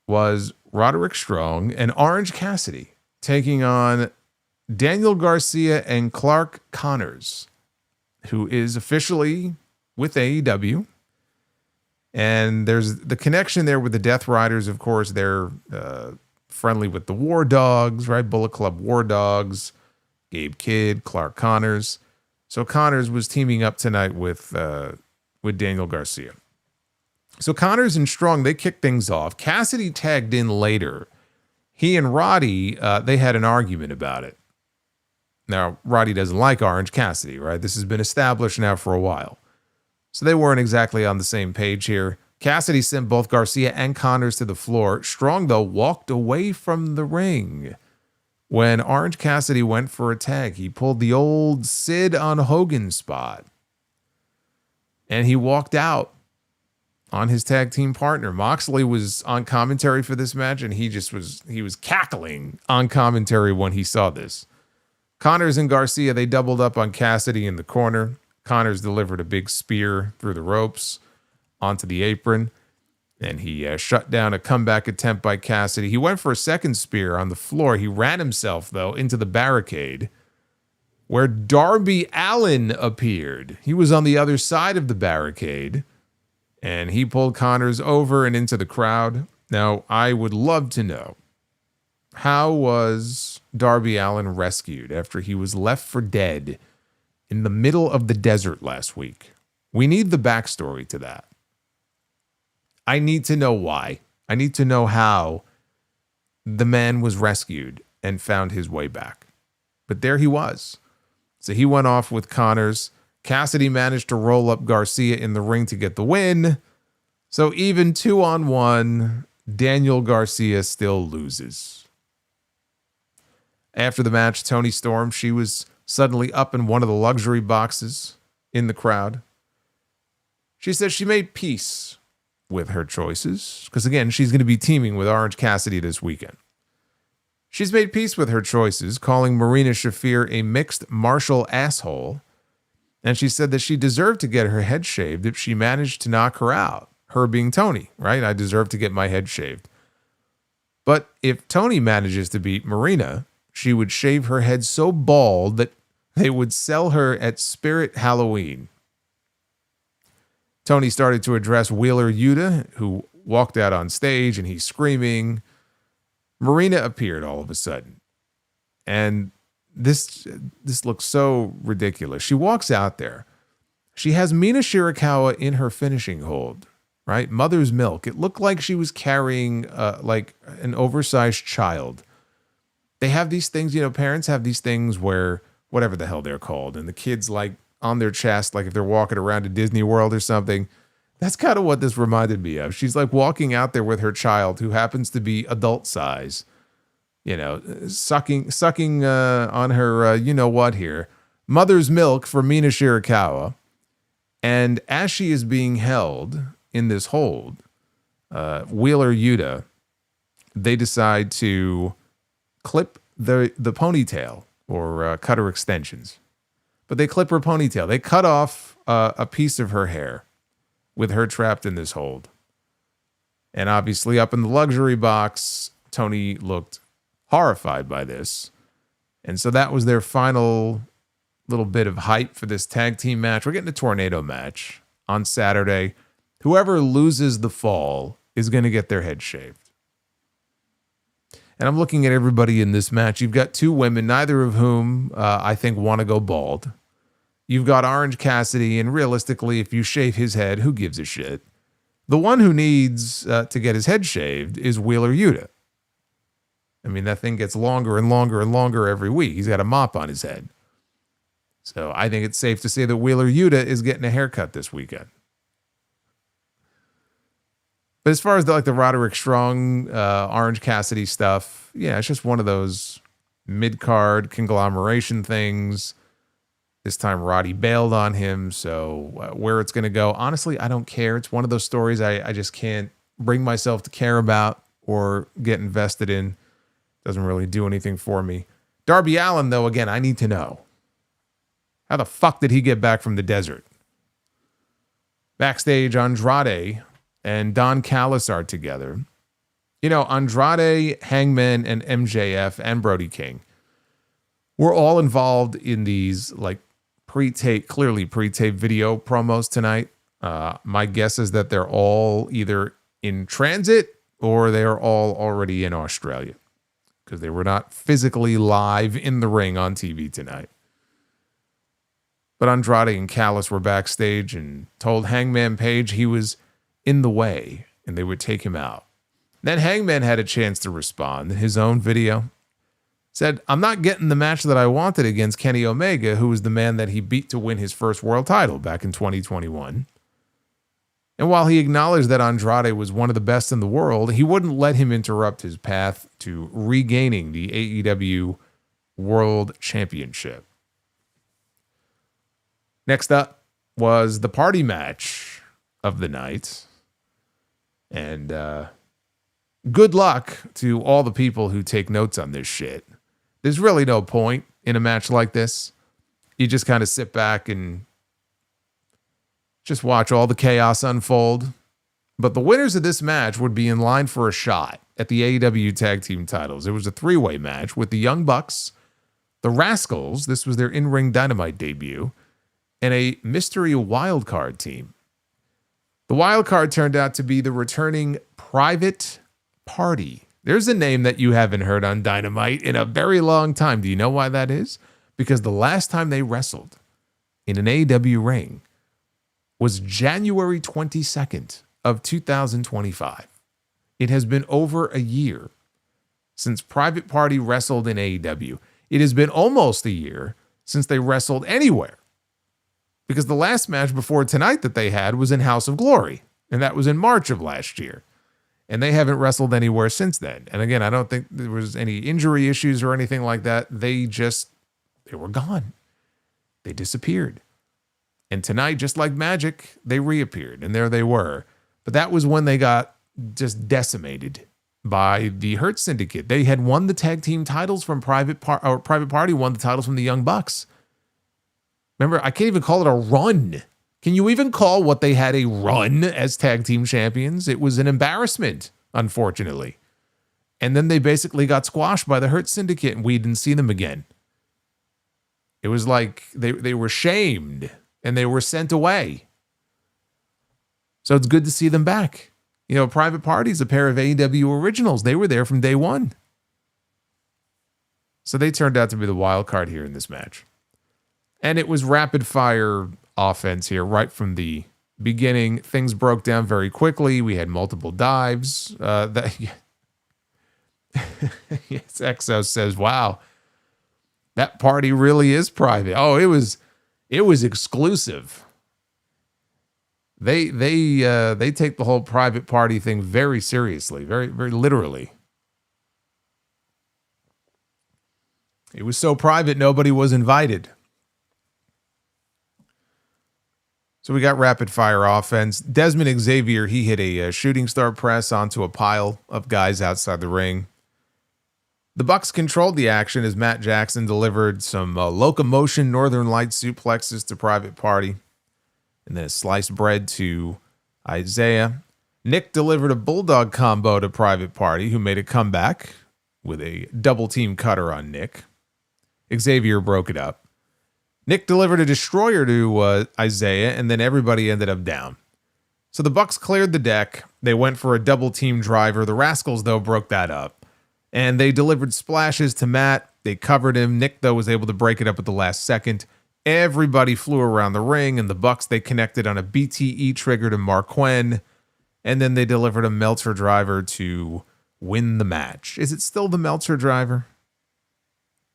was Roderick Strong and Orange Cassidy taking on Daniel Garcia and Clark Connors, who is officially with AEW. And there's the connection there with the Death Riders. Of course, they're friendly with the War Dogs, right? Bullet Club War Dogs, Gabe Kidd, Clark Connors. So Connors was teaming up tonight with Daniel Garcia. So Connors and Strong, they kicked things off. Cassidy tagged in later. He and Roddy, they had an argument about it. Now, Roddy doesn't like Orange Cassidy, right? This has been established now for a while. So they weren't exactly on the same page here. Cassidy sent both Garcia and Connors to the floor. Strong, though, walked away from the ring. When Orange Cassidy went for a tag, he pulled the old Sid on Hogan spot. And he walked out on his tag team partner. Moxley was on commentary for this match, and he was cackling on commentary when he saw this. Connors and Garcia, they doubled up on Cassidy in the corner. Connors delivered a big spear through the ropes onto the apron. And he shut down a comeback attempt by Cassidy. He went for a second spear on the floor. He ran himself, though, into the barricade where Darby Allin appeared. He was on the other side of the barricade, and he pulled Connors over and into the crowd. Now, I would love to know, how was Darby Allin rescued after he was left for dead in the middle of the desert last week? We need the backstory to that. I need to know why. I need to know how the man was rescued and found his way back. But there he was. So he went off with Connors. Cassidy managed to roll up Garcia in the ring to get the win. So even 2-on-1, Daniel Garcia still loses. After the match, Toni Storm, she was suddenly up in one of the luxury boxes in the crowd. She says she made peace with her choices, because again, she's going to be teaming with Orange Cassidy this weekend. She's made peace with her choices, calling Marina Shafir a mixed martial asshole, and she said that she deserved to get her head shaved if she managed to knock her out. Her being Toni, right? I deserve to get my head shaved. But if Toni manages to beat Marina, she would shave her head so bald that they would sell her at Spirit Halloween. Toni started to address Wheeler Yuta, who walked out on stage and he's screaming. Marina appeared all of a sudden. And this looks so ridiculous. She walks out there. She has Mina Shirakawa in her finishing hold, right? Mother's milk. It looked like she was carrying like an oversized child. They have these things, parents have these things where, whatever the hell they're called, and the kids like on their chest, like if they're walking around a Disney World or something. That's kind of what this reminded me of. She's like walking out there with her child who happens to be adult size, sucking on her, what here, mother's milk for Mina Shirakawa. And as she is being held in this hold, Wheeler Yuta, they decide to clip the ponytail or cut her extensions. But they clip her ponytail. They cut off a piece of her hair with her trapped in this hold. And obviously up in the luxury box, Toni looked horrified by this. And so that was their final little bit of hype for this tag team match. We're getting a tornado match on Saturday. Whoever loses the fall is going to get their head shaved. And I'm looking at everybody in this match. You've got two women, neither of whom I think want to go bald. You've got Orange Cassidy, and realistically, if you shave his head, who gives a shit? The one who needs to get his head shaved is Wheeler Yuta. I mean, that thing gets longer and longer and longer every week. He's got a mop on his head. So I think it's safe to say that Wheeler Yuta is getting a haircut this weekend. But as far as the Roderick Strong, Orange Cassidy stuff, yeah, it's just one of those mid-card conglomeration things. This time Roddy bailed on him, so where it's going to go, honestly, I don't care. It's one of those stories I just can't bring myself to care about or get invested in. Doesn't really do anything for me. Darby Allin, though, again, I need to know. How the fuck did he get back from the desert? Backstage, Andrade and Don Callis are together. Andrade, Hangman, and MJF and Brody King were all involved in these clearly pre-tape video promos tonight. My guess is that they're all either in transit or they're all already in Australia because they were not physically live in the ring on TV tonight. But Andrade and Callis were backstage and told Hangman Page he was in the way and they would take him out. Then Hangman had a chance to respond in his own video. Said, I'm not getting the match that I wanted against Kenny Omega, who was the man that he beat to win his first world title back in 2021. And while he acknowledged that Andrade was one of the best in the world, he wouldn't let him interrupt his path to regaining the AEW World Championship. Next up was the party match of the night. And good luck to all the people who take notes on this shit. There's really no point in a match like this. You just kind of sit back and just watch all the chaos unfold. But the winners of this match would be in line for a shot at the AEW Tag Team titles. It was a three-way match with the Young Bucks, the Rascalz, this was their in-ring Dynamite debut, and a mystery wildcard team. The wildcard turned out to be the returning Private Party. There's a name that you haven't heard on Dynamite in a very long time. Do you know why that is? Because the last time they wrestled in an AEW ring was January 22nd of 2025. It has been over a year since Private Party wrestled in AEW. It has been almost a year since they wrestled anywhere, because the last match before tonight that they had was in House of Glory, and that was in March of last year. And they haven't wrestled anywhere since then. And again, I don't think there was any injury issues or anything like that. They were gone. They disappeared. And tonight, just like magic, they reappeared, and there they were. But that was when they got just decimated by the Hurt Syndicate. They had won the tag team titles from Private Party won the titles from the Young Bucks. Remember, I can't even call it a run. Can you even call what they had a run as tag team champions? It was an embarrassment, unfortunately. And then they basically got squashed by the Hurt Syndicate, and we didn't see them again. It was like they were shamed, and they were sent away. So it's good to see them back. You know, Private Party is a pair of AEW originals. They were there from day one. So they turned out to be the wild card here in this match. And it was rapid fire offense here right from the beginning. Things broke down very quickly. We had multiple dives. Yes, Exo says, wow, that party really is private. Oh, it was exclusive. They take the whole Private Party thing very seriously, very, very literally. It was so private, nobody was invited. So we got rapid fire offense. Desmond Xavier, he hit a shooting star press onto a pile of guys outside the ring. The Bucks controlled the action as Matt Jackson delivered some locomotion Northern Light suplexes to Private Party, and then a sliced bread to Isaiah. Nick delivered a bulldog combo to Private Party, who made a comeback with a double team cutter on Nick. Xavier broke it up. Nick delivered a destroyer to Isaiah, and then everybody ended up down. So the Bucks cleared the deck. They went for a double team driver. The Rascalz, though, broke that up. And they delivered splashes to Matt. They covered him. Nick, though, was able to break it up at the last second. Everybody flew around the ring, and the Bucks, they connected on a BTE trigger to Marquen. And then they delivered a Meltzer driver to win the match. Is it still the Meltzer driver?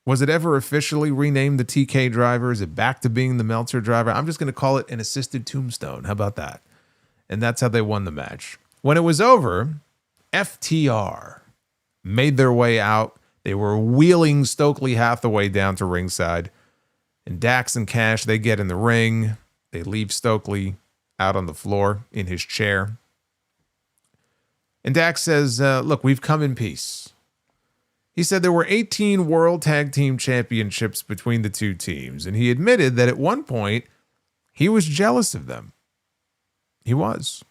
Was it ever officially renamed the TK driver? Is it back to being the Meltzer driver? I'm just going to call it an assisted tombstone. How about that? And that's how they won the match. When it was over, FTR made their way out. They were wheeling Stokely Hathaway down to ringside. And Dax and Cash, they get in the ring. They leave Stokely out on the floor in his chair. And Dax says, look, we've come in peace. He said there were 18 World Tag Team Championships between the two teams, and he admitted that at one point he was jealous of them. He was.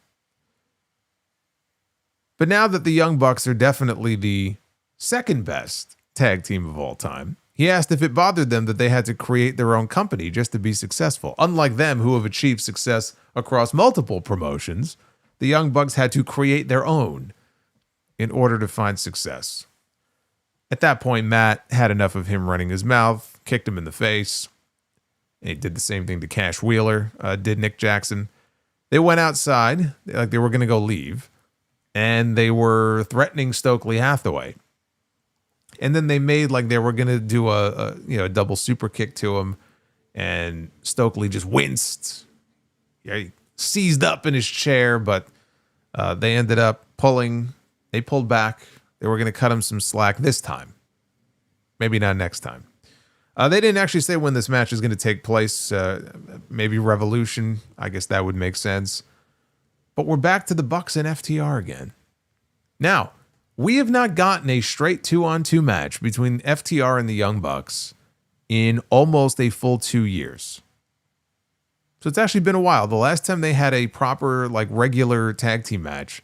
But now that the Young Bucks are definitely the second best tag team of all time, he asked if it bothered them that they had to create their own company just to be successful. Unlike them, who have achieved success across multiple promotions, the Young Bucks had to create their own in order to find success. At that point, Matt had enough of him running his mouth, kicked him in the face. And he did the same thing to Cash Wheeler, did Nick Jackson. They went outside, like they were going to go leave, and they were threatening Stokely Hathaway. And then they made like they were going to do a double super kick to him, and Stokely just winced. Yeah, he seized up in his chair, but they ended up pulling. They pulled back. They were going to cut him some slack this time. Maybe not next time. They didn't actually say when this match is going to take place. Maybe Revolution. I guess that would make sense. But we're back to the Bucks and FTR again. Now, we have not gotten a straight 2-on-2 match between FTR and the Young Bucks in almost a full 2 years. So it's actually been a while. The last time they had a proper, like, regular tag team match,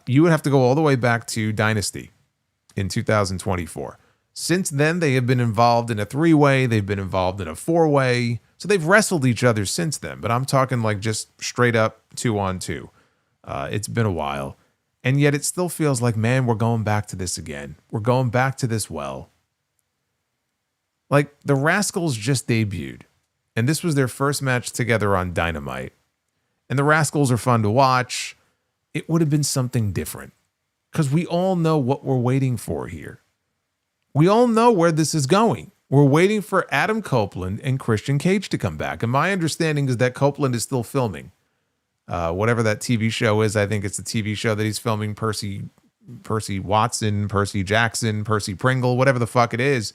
you would have to go all the way back to Dynasty in 2024. Since then, they have been involved in a 3-way. They've been involved in a 4-way. So they've wrestled each other since then. But I'm talking like just straight up 2-on-2. It's been a while. And yet it still feels like, man, we're going back to this again. We're going back to this well. Like, the Rascalz just debuted. And this was their first match together on Dynamite. And the Rascalz are fun to watch. It would have been something different. Because we all know what we're waiting for here. We all know where this is going. We're waiting for Adam Copeland and Christian Cage to come back. And my understanding is that Copeland is still filming. Whatever that TV show is, I think it's the TV show that he's filming. Percy Watson, Percy Jackson, Percy Pringle, whatever the fuck it is.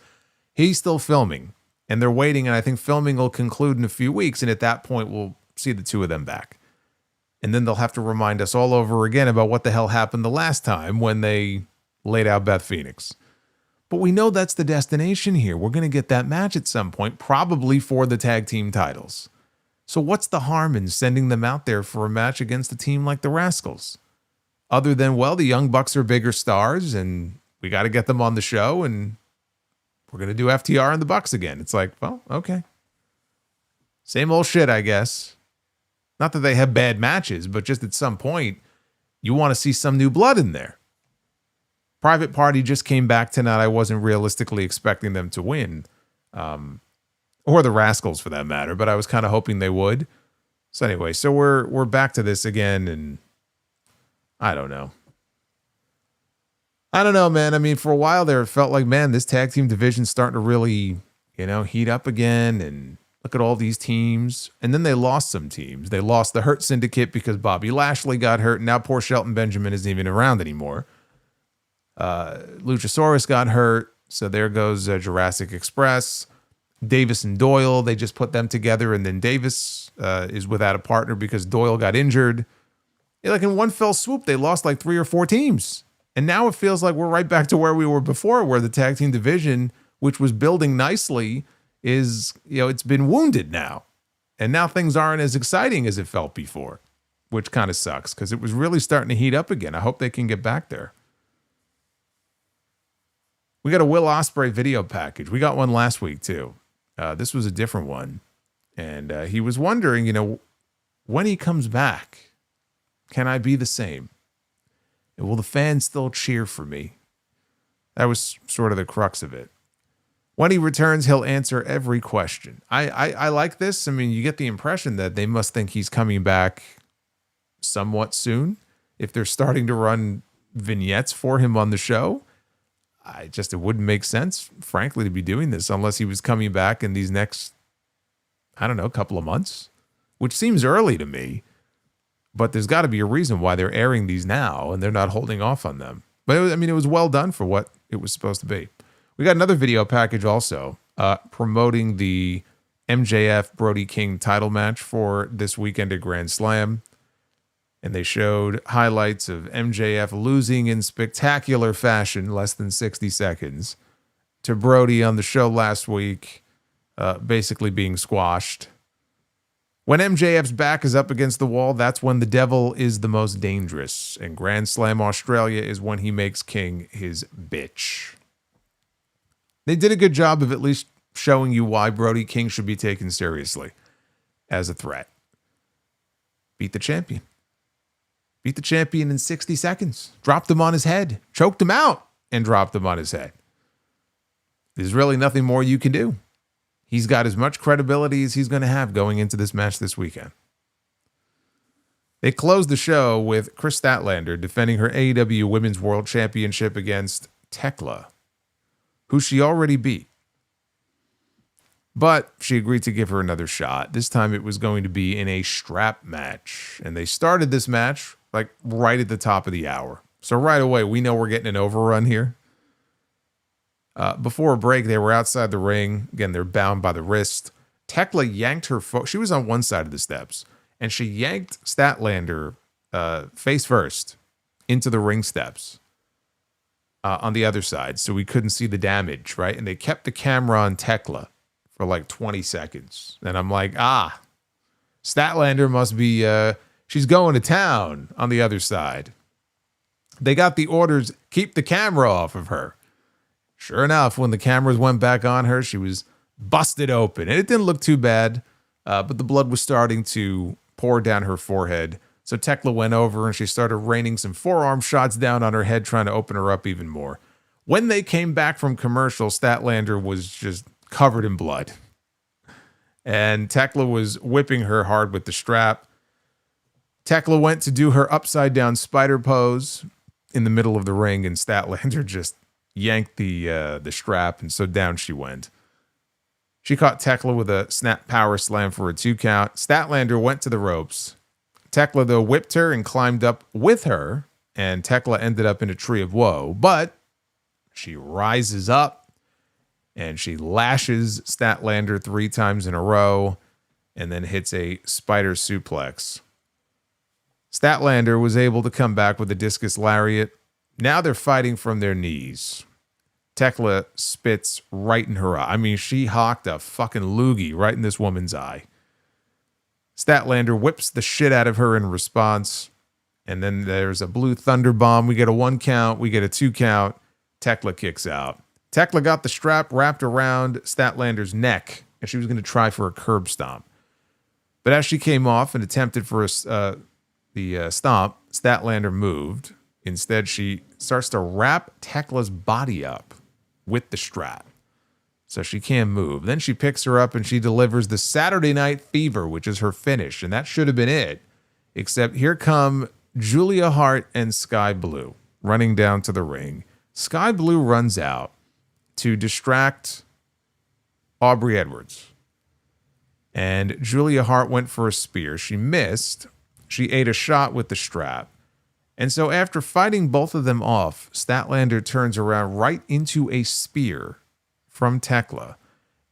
He's still filming. And they're waiting, and I think filming will conclude in a few weeks. And at that point, we'll see the two of them back. And then they'll have to remind us all over again about what the hell happened the last time when they laid out Beth Phoenix. But we know that's the destination here. We're going to get that match at some point, probably for the tag team titles. So what's the harm in sending them out there for a match against a team like the Rascalz? Other than, well, the Young Bucks are bigger stars, and we got to get them on the show, and we're going to do FTR and the Bucks again. It's like, well, okay. Same old shit, I guess. Not that they have bad matches, but just at some point, you want to see some new blood in there. Private Party just came back tonight. I wasn't realistically expecting them to win. Or the Rascalz for that matter, but I was kind of hoping they would. So anyway, so we're back to this again, and I don't know. I don't know, man. I mean, for a while there, it felt like, man, this tag team division's starting to really, heat up again, and look at all these teams. And then they lost some teams. They lost the Hurt Syndicate because Bobby Lashley got hurt, and now poor Shelton Benjamin isn't even around anymore. Luchasaurus got hurt, so there goes Jurassic Express. Davis and Doyle, they just put them together, and then Davis is without a partner because Doyle got injured. Like in one fell swoop, they lost like 3 or 4 teams. And now it feels like we're right back to where we were before, where the tag team division, which was building nicely, is, it's been wounded now. And now things aren't as exciting as it felt before, which kind of sucks because it was really starting to heat up again. I hope they can get back there. We got a Will Ospreay video package. We got one last week too. This was a different one. And he was wondering, when he comes back, can I be the same? And will the fans still cheer for me? That was sort of the crux of it. When he returns, he'll answer every question. I like this. I mean, you get the impression that they must think he's coming back somewhat soon. If they're starting to run vignettes for him on the show, it wouldn't make sense, frankly, to be doing this unless he was coming back in these next, couple of months, which seems early to me. But there's got to be a reason why they're airing these now and they're not holding off on them. But it was well done for what it was supposed to be. We got another video package also promoting the MJF Brody King title match for this weekend at Grand Slam. And they showed highlights of MJF losing in spectacular fashion, less than 60 seconds, to Brody on the show last week, basically being squashed. When MJF's back is up against the wall, that's when the devil is the most dangerous. And Grand Slam Australia is when he makes King his bitch. They did a good job of at least showing you why Brody King should be taken seriously as a threat. Beat the champion. Beat the champion in 60 seconds. Dropped him on his head. Choked him out and dropped him on his head. There's really nothing more you can do. He's got as much credibility as he's going to have going into this match this weekend. They closed the show with Kris Statlander defending her AEW Women's World Championship against Thekla, who she already beat. But she agreed to give her another shot. This time it was going to be in a strap match. And they started this match like right at the top of the hour. So right away, we know we're getting an overrun here. Before a break, they were outside the ring. Again, they're bound by the wrist. Thekla yanked her she was on one side of the steps, and she yanked Statlander face first into the ring steps on the other side, so we couldn't see the damage, right? And they kept the camera on Thekla for like 20 seconds. And I'm like, Statlander must be, she's going to town on the other side. They got the orders, keep the camera off of her. Sure enough, when the cameras went back on her, she was busted open. And it didn't look too bad, but the blood was starting to pour down her forehead. So Thekla went over and she started raining some forearm shots down on her head, trying to open her up even more. When they came back from commercial, Statlander was just covered in blood. And Thekla was whipping her hard with the strap. Thekla went to do her upside down spider pose in the middle of the ring, and Statlander just yanked the strap, and so down she went. She caught Thekla with a snap power slam for a 2 count. Statlander went to the ropes. Thekla, though, whipped her and climbed up with her, and Thekla ended up in a tree of woe. But she rises up, and she lashes Statlander 3 times in a row, and then hits a spider suplex. Statlander was able to come back with a discus lariat. Now they're fighting from their knees. Thekla spits right in her eye. I mean, she hawked a fucking loogie right in this woman's eye. Statlander whips the shit out of her in response. And then there's a blue thunder bomb. We get a 1 count. We get a 2 count. Thekla kicks out. Thekla got the strap wrapped around Statlander's neck, and she was going to try for a curb stomp. But as she came off and attempted for the stomp, Statlander moved. Instead, she starts to wrap Tekla's body up with the strap, so she can't move. Then she picks her up and she delivers the Saturday Night Fever, which is her finish, and that should have been it. Except here come Julia Hart and Sky Blue running down to the ring. Sky Blue runs out to distract Aubrey Edwards, and Julia Hart went for a spear. She missed. She ate a shot with the strap. And so after fighting both of them off, Statlander turns around right into a spear from Thekla.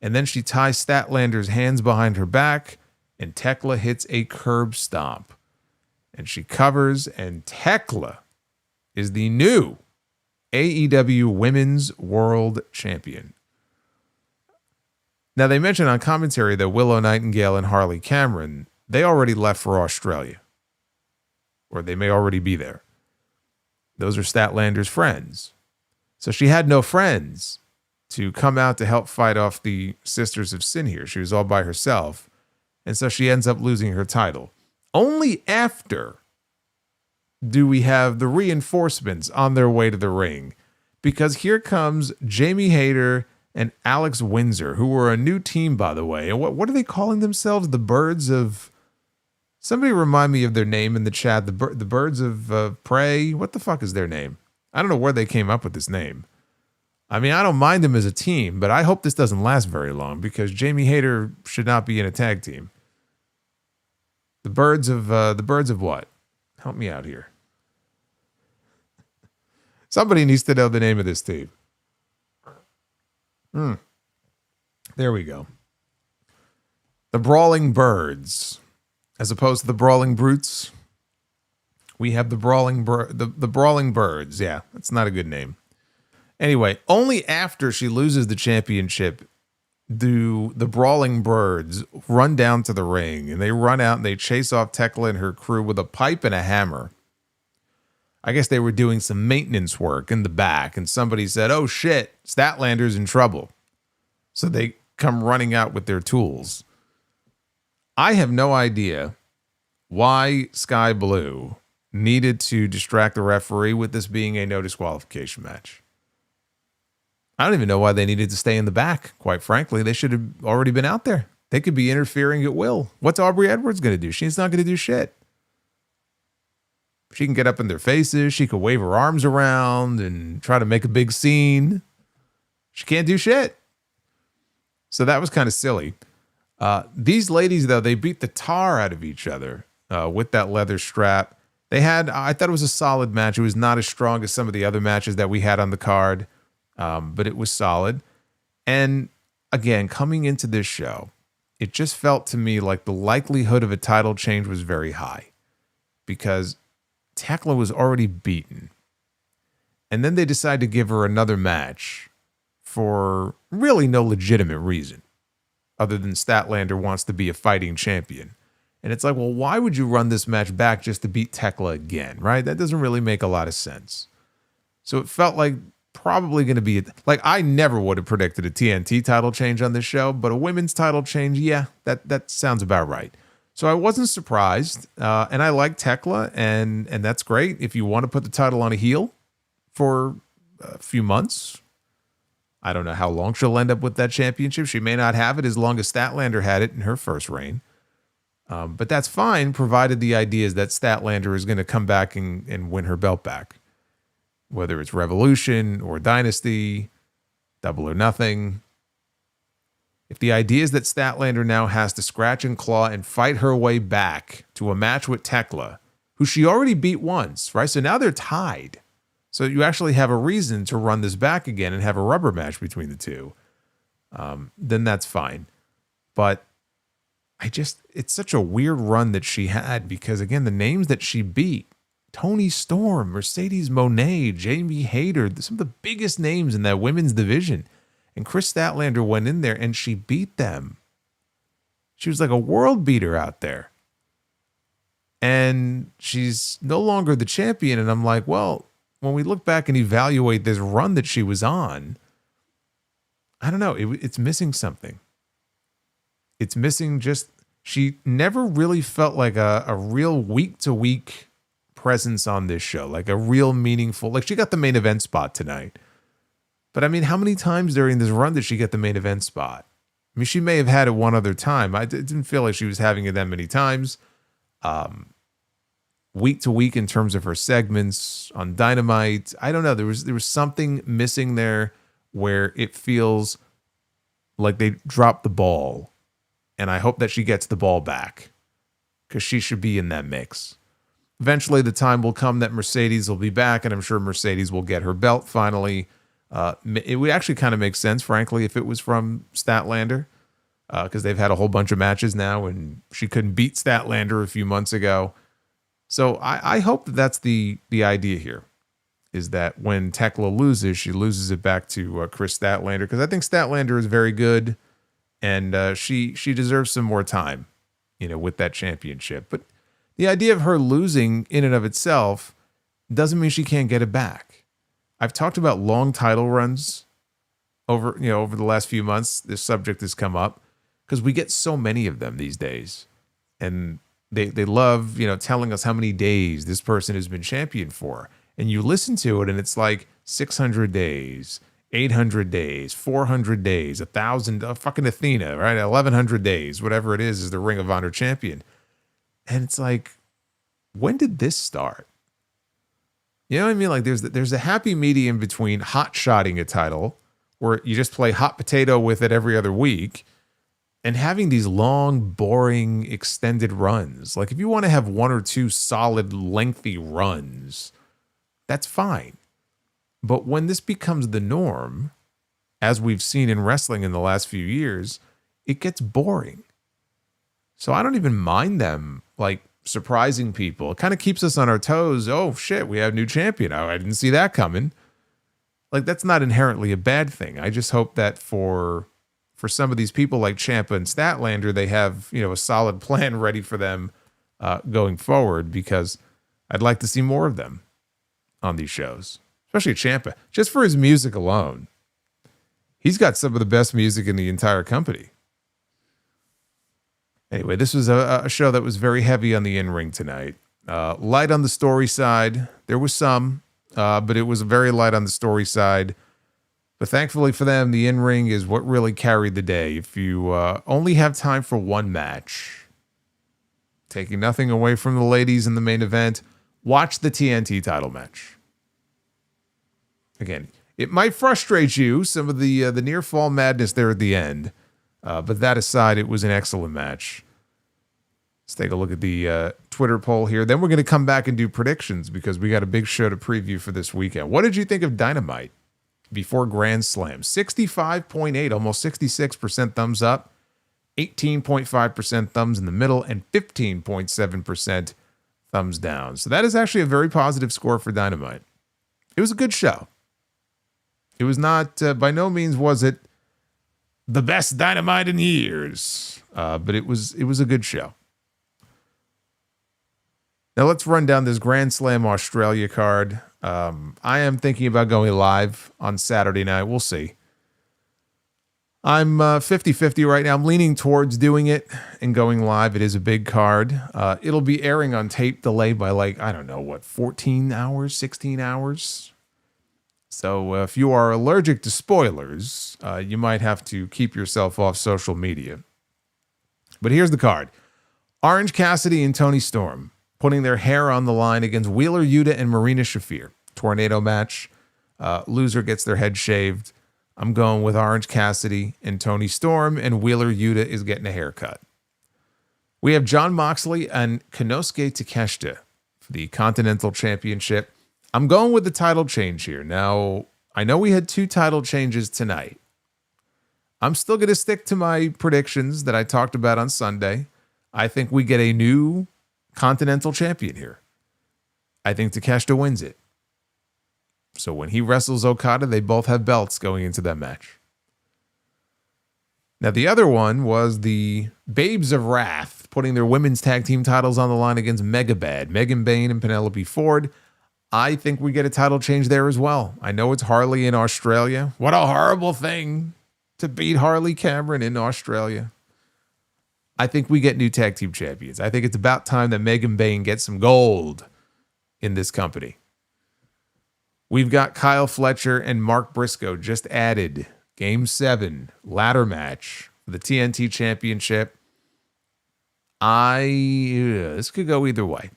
And then she ties Statlander's hands behind her back, and Thekla hits a curb stomp. And she covers, and Thekla is the new AEW Women's World Champion. Now, they mentioned on commentary that Willow Nightingale and Harley Cameron, they already left for Australia. Or they may already be there. Those are Statlander's friends. So she had no friends to come out to help fight off the Sisters of Sin here. She was all by herself. And so she ends up losing her title. Only after do we have the reinforcements on their way to the ring. Because here comes Jamie Hayter and Alex Windsor, who were a new team, by the way. And what are they calling themselves? The Birds of... Somebody remind me of their name in the chat. The Birds of Prey. What the fuck is their name? I don't know where they came up with this name. I mean, I don't mind them as a team, but I hope this doesn't last very long because Jamie Hayter should not be in a tag team. The Birds of what? Help me out here. Somebody needs to know the name of this team. There we go. The Brawling Birds. As opposed to the Brawling Brutes, we have the Brawling Birds. Yeah, that's not a good name. Anyway, only after she loses the championship do the Brawling Birds run down to the ring, and they run out and they chase off Thekla and her crew with a pipe and a hammer. I guess they were doing some maintenance work in the back, and somebody said, "Oh shit, Statlander's in trouble." So they come running out with their tools. I have no idea why Sky Blue needed to distract the referee with this being a no disqualification match. I don't even know why they needed to stay in the back. Quite frankly, they should have already been out there. They could be interfering at will. What's Aubrey Edwards going to do? She's not going to do shit. She can get up in their faces. She could wave her arms around and try to make a big scene. She can't do shit. So that was kind of silly. These ladies, though, they beat the tar out of each other with that leather strap. I thought it was a solid match. It was not as strong as some of the other matches that we had on the card, but it was solid. And again, coming into this show, it just felt to me like the likelihood of a title change was very high because Thekla was already beaten. And then they decided to give her another match for really no legitimate reason. Other than Statlander wants to be a fighting champion. And it's like, well, why would you run this match back just to beat Thekla again, right? That doesn't really make a lot of sense. So it felt like probably going to be, like, I never would have predicted a TNT title change on this show, but a women's title change, yeah, that sounds about right. So I wasn't surprised, and I like Thekla, and that's great. If you want to put the title on a heel for a few months, I don't know how long she'll end up with that championship. She may not have it as long as Statlander had it in her first reign. But that's fine, provided the idea is that Statlander is going to come back and win her belt back. Whether it's Revolution or Dynasty, Double or Nothing. If the idea is that Statlander now has to scratch and claw and fight her way back to a match with Thekla, who she already beat once, right? So now they're tied. So you actually have a reason to run this back again and have a rubber match between the two. Then that's fine. But it's such a weird run that she had because, again, the names that she beat, Toni Storm, Mercedes Moné, Jamie Hayter, some of the biggest names in that women's division. And Kris Statlander went in there and she beat them. She was like a world beater out there. And she's no longer the champion. And I'm like, well, when we look back and evaluate this run that she was on, I don't know, it's missing something. It's missing just, she never really felt like a real week-to-week presence on this show, like a real meaningful, like she got the main event spot tonight. But I mean, how many times during this run did she get the main event spot? I mean, she may have had it one other time. I didn't feel like she was having it that many times. Week to week in terms of her segments on Dynamite, I don't know. There was something missing there where it feels like they dropped the ball. And I hope that she gets the ball back because she should be in that mix. Eventually, the time will come that Mercedes will be back, and I'm sure Mercedes will get her belt finally. It would actually kind of make sense, frankly, if it was from Statlander, because they've had a whole bunch of matches now, and she couldn't beat Statlander a few months ago. So I hope that that's the idea here, is that when Thekla loses, she loses it back to Kris Statlander, because I think Statlander is very good. And she deserves some more time, with that championship. But the idea of her losing in and of itself doesn't mean she can't get it back. I've talked about long title runs over the last few months. This subject has come up because we get so many of them these days. And they love, telling us how many days this person has been champion for. And you listen to it and it's like 600 days. 800 days, 400 days, 1,000, fucking Athena, right? 1,100 days, whatever it is the Ring of Honor champion. And it's like, when did this start? You know what I mean? Like there's a happy medium between hot-shotting a title, where you just play hot potato with it every other week, and having these long, boring, extended runs. Like if you want to have one or two solid, lengthy runs, that's fine. But when this becomes the norm, as we've seen in wrestling in the last few years, it gets boring. So I don't even mind them like surprising people. It kind of keeps us on our toes. Oh shit, we have a new champion. Oh, I didn't see that coming. Like that's not inherently a bad thing. I just hope that for some of these people like Ciampa and Statlander, they have, a solid plan ready for them going forward, because I'd like to see more of them on these shows. Especially Ciampa, just for his music alone. He's got some of the best music in the entire company. Anyway, this was a show that was very heavy on the in-ring tonight. Light on the story side. There was some, but it was very light on the story side. But thankfully for them, the in-ring is what really carried the day. If you only have time for one match, taking nothing away from the ladies in the main event, watch the TNT title match. Again, it might frustrate you, some of the near fall madness there at the end. But that aside, it was an excellent match. Let's take a look at the Twitter poll here. Then we're going to come back and do predictions, because we got a big show to preview for this weekend. What did you think of Dynamite before Grand Slam? 65.8, almost 66% thumbs up, 18.5% thumbs in the middle, and 15.7% thumbs down. So that is actually a very positive score for Dynamite. It was a good show. It was not, by no means was it the best Dynamite in years, but it was a good show. Now let's run down this Grand Slam Australia card. I am thinking about going live on Saturday night. We'll see. I'm 50-50 right now. I'm leaning towards doing it and going live. It is a big card. It'll be airing on tape delay by 14 hours, 16 hours. So if you are allergic to spoilers, you might have to keep yourself off social media. But here's the card. Orange Cassidy and Toni Storm putting their hair on the line against Wheeler Yuta and Marina Shafir. Tornado match. Loser gets their head shaved. I'm going with Orange Cassidy and Toni Storm, and Wheeler Yuta is getting a haircut. We have Jon Moxley and Konosuke Takeshita for the Continental Championship. I'm going with the title change here. Now, I know we had 2 title changes tonight. I'm still going to stick to my predictions that I talked about on Sunday. I think we get a new Continental Champion here. I think Takeshita wins it. So when he wrestles Okada, they both have belts going into that match. Now, the other one was the Babes of Wrath putting their women's tag team titles on the line against Megabad, Megan Bayne and Penelope Ford. I think we get a title change there as well. I know it's Harley in Australia. What a horrible thing to beat Harley Cameron in Australia. I think we get new tag team champions. I think it's about time that Megan Bayne gets some gold in this company. We've got Kyle Fletcher and Mark Briscoe just added. Game 7, ladder match for the TNT Championship. This could go either way.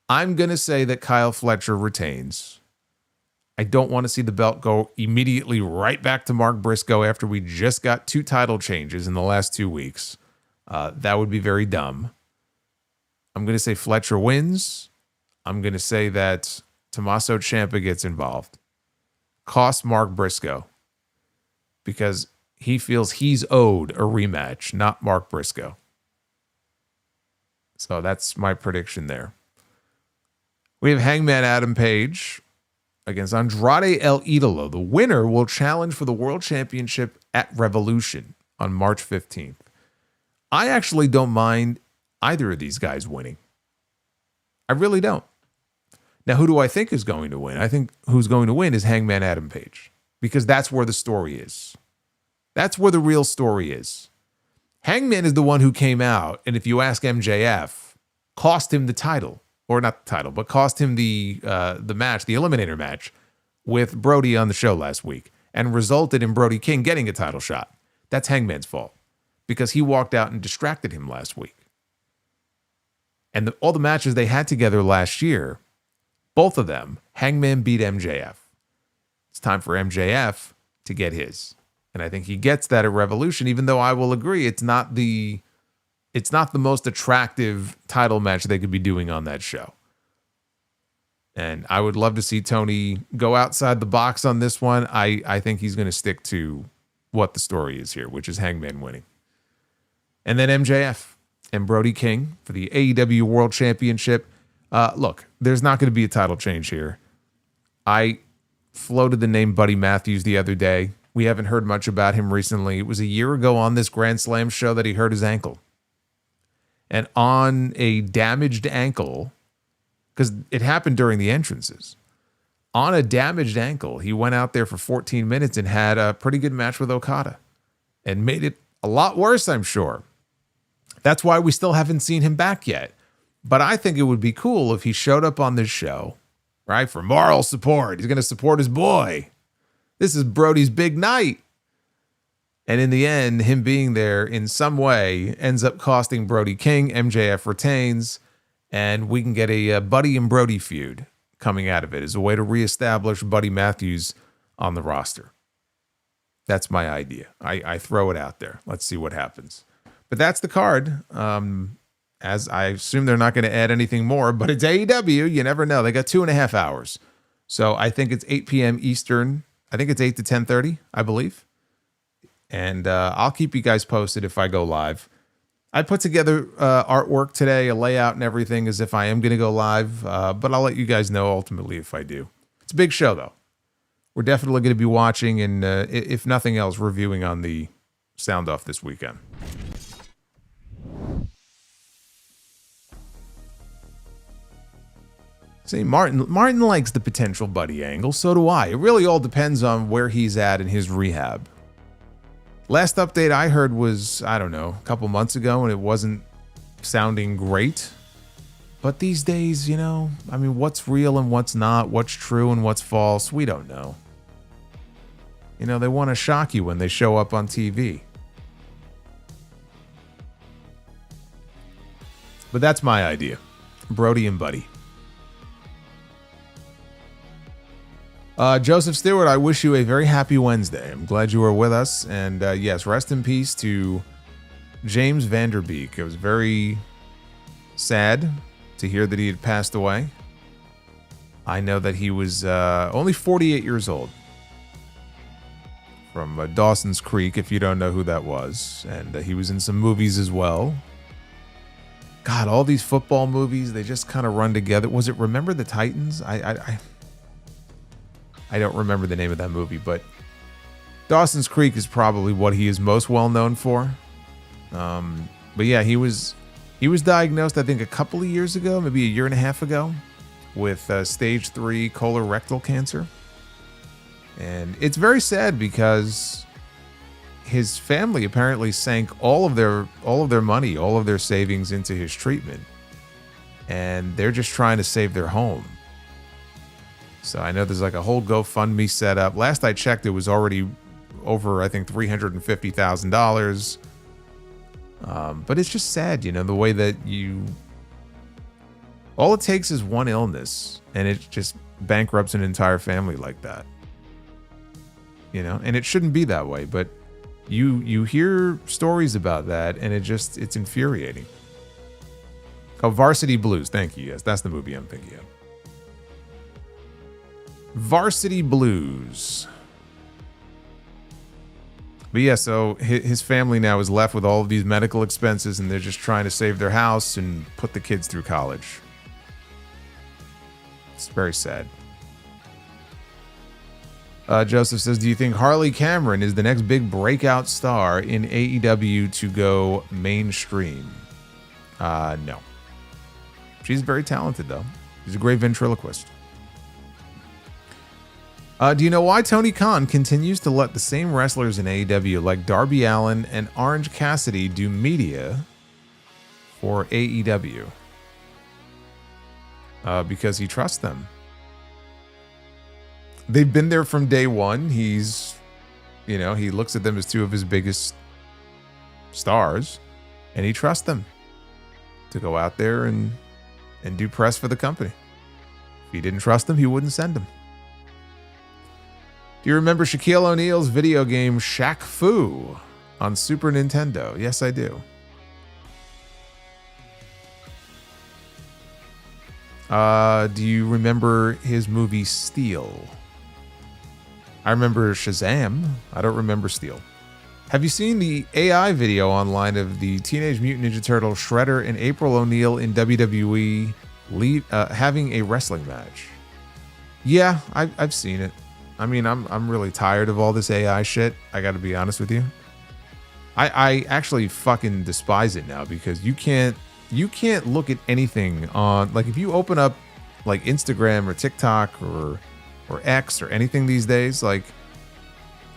I'm going to say that Kyle Fletcher retains. I don't want to see the belt go immediately right back to Mark Briscoe after we just got 2 title changes in the last 2 weeks. That would be very dumb. I'm going to say Fletcher wins. I'm going to say that Tommaso Ciampa gets involved. Cost Mark Briscoe. Because he feels he's owed a rematch, not Mark Briscoe. So that's my prediction there. We have Hangman Adam Page against Andrade El Idolo. The winner will challenge for the World Championship at Revolution on March 15th. I actually don't mind either of these guys winning. I really don't. Now, who do I think is going to win? I think who's going to win is Hangman Adam Page, because that's where the story is. That's where the real story is. Hangman is the one who came out, and if you ask MJF, cost him the title, or not the title, but cost him the match, the Eliminator match with Brody on the show last week, and resulted in Brody King getting a title shot. That's Hangman's fault, because he walked out and distracted him last week. And all the matches they had together last year, both of them, Hangman beat MJF. It's time for MJF to get his. And I think he gets that at Revolution, even though I will agree it's not the most attractive title match they could be doing on that show. And I would love to see Tony go outside the box on this one. I think he's going to stick to what the story is here, which is Hangman winning. And then MJF and Brody King for the AEW World Championship. Look, there's not going to be a title change here. I floated the name Buddy Matthews the other day. We haven't heard much about him recently. It was a year ago on this Grand Slam show that he hurt his ankle. And on a damaged ankle, because it happened during the entrances, on a damaged ankle, he went out there for 14 minutes and had a pretty good match with Okada and made it a lot worse, I'm sure. That's why we still haven't seen him back yet. But I think it would be cool if he showed up on this show, right, for moral support. He's going to support his boy. This is Brody's big night. And in the end, him being there in some way ends up costing Brody King. MJF retains, and we can get a Buddy and Brody feud coming out of it as a way to reestablish Buddy Matthews on the roster. That's my idea. I throw it out there. Let's see what happens. But that's the card. As I assume they're not going to add anything more, but it's AEW. You never know. They got 2.5 hours. So I think it's 8 p.m. Eastern. I think it's 8 to 10:30, I believe. And I'll keep you guys posted if I go live. I put together artwork today, a layout and everything as if I am going to go live. But I'll let you guys know ultimately if I do. It's a big show, though. We're definitely going to be watching and, if nothing else, reviewing on the Sound Off this weekend. See, Martin likes the potential buddy angle, so do I. It really all depends on where he's at in his rehab. Last update I heard was, I don't know, a couple months ago, and it wasn't sounding great. But these days, you know, I mean, what's real and what's not, what's true and what's false, we don't know. You know, they want to shock you when they show up on TV. But that's my idea. Brody and Buddy. Joseph Stewart, I wish you a very happy Wednesday. I'm glad you were with us. And yes, rest in peace to James Vanderbeek. It was very sad to hear that he had passed away. I know that he was only 48 years old. From Dawson's Creek, if you don't know who that was. And he was in some movies as well. God, all these football movies, they just kind of run together. Was it Remember the Titans? I don't remember the name of that movie, but Dawson's Creek is probably what he is most well known for. But yeah, he was diagnosed, I think, a couple of years ago, maybe a year and a half ago, with stage 3 colorectal cancer. And it's very sad because his family apparently sank all of their money, all of their savings into his treatment, and they're just trying to save their home. So I know there's like a whole GoFundMe set up. Last I checked, it was already over, I think, $350,000. But it's just sad, you know, the way that all it takes is one illness and it just bankrupts an entire family like that. You know, and it shouldn't be that way, but you hear stories about that and it's infuriating. Oh, Varsity Blues. Thank you. Yes, that's the movie I'm thinking of. Varsity Blues. But yeah, so his family now is left with all of these medical expenses and they're just trying to save their house and put the kids through college. It's very sad. Joseph says, do you think Harley Cameron is the next big breakout star in AEW to go mainstream? No. She's very talented, though. She's a great ventriloquist. Do you know why Tony Khan continues to let the same wrestlers in AEW like Darby Allin and Orange Cassidy do media for AEW? Because he trusts them. They've been there from day one. He looks at them as two of his biggest stars, and he trusts them to go out there and do press for the company. If he didn't trust them, he wouldn't send them. Do you remember Shaquille O'Neal's video game Shaq Fu on Super Nintendo? Yes, I do. Do you remember his movie Steel? I remember Shazam. I don't remember Steel. Have you seen the AI video online of the Teenage Mutant Ninja Turtle Shredder and April O'Neil in WWE having a wrestling match? Yeah, I've seen it. I mean, I'm really tired of all this AI shit. I got to be honest with you. I actually fucking despise it now because you can't look at anything on, like, if you open up like Instagram or TikTok or X or anything these days, like,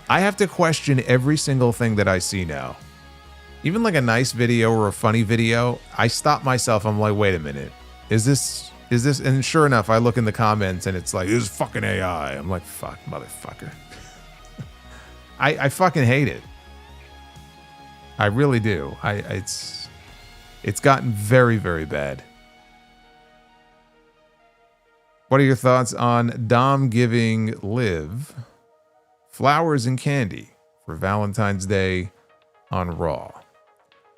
I have to question every single thing that I see now. Even like a nice video or a funny video, I stop myself. I'm like, wait a minute, is this? And sure enough, I look in the comments and it's like, this is fucking AI. I'm like, fuck, motherfucker. I fucking hate it. I really do. It's gotten very, very bad. What are your thoughts on Dom giving Liv flowers and candy for Valentine's Day on Raw?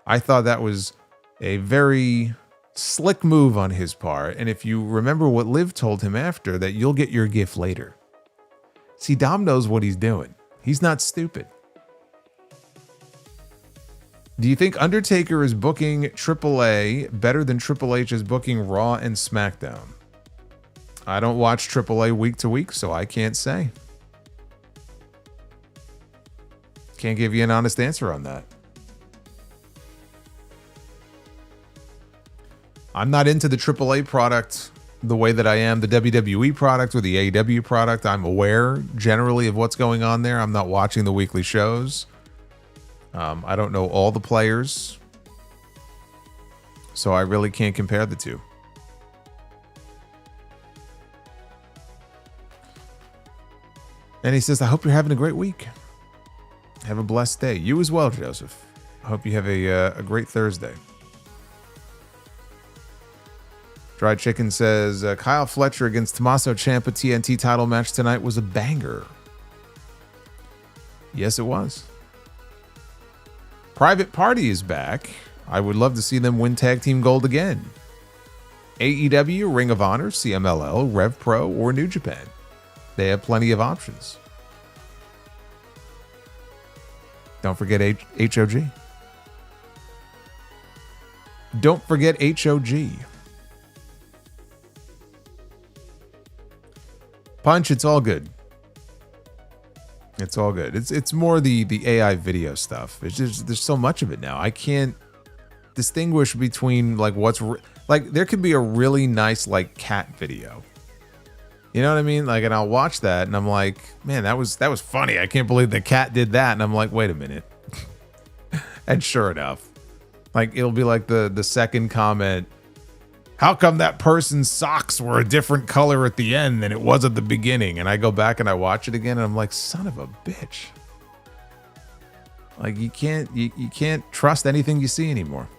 I thought that was a very slick move on his part. And if you remember what Liv told him after, that you'll get your gift later. See, Dom knows what he's doing. He's not stupid. Do you think Undertaker is booking AAA better than Triple H is booking Raw and SmackDown? I don't watch AAA week to week, so I can't say. Can't give you an honest answer on that. I'm not into the AAA product the way that I am the WWE product or the AEW product. I'm aware generally of what's going on there. I'm not watching the weekly shows. I don't know all the players, so I really can't compare the two. And he says, I hope you're having a great week. Have a blessed day. You as well, Joseph. I hope you have a great Thursday. Dried Chicken says, Kyle Fletcher against Tommaso Ciampa TNT title match tonight was a banger. Yes, it was. Private Party is back. I would love to see them win tag team gold again. AEW, Ring of Honor, CMLL, Rev Pro, or New Japan. They have plenty of options. Don't forget HOG. Don't forget HOG. Punch, it's all good. It's all good. It's more the AI video stuff. It's just there's so much of it now. I can't distinguish between like what's like there could be a really nice like cat video. You know what I mean? Like, and I'll watch that and I'm like, man, that was funny. I can't believe the cat did that. And I'm like, wait a minute. And sure enough, like it'll be like the second comment. How come that person's socks were a different color at the end than it was at the beginning? And I go back and I watch it again and I'm like, son of a bitch. Like you can't trust anything you see anymore.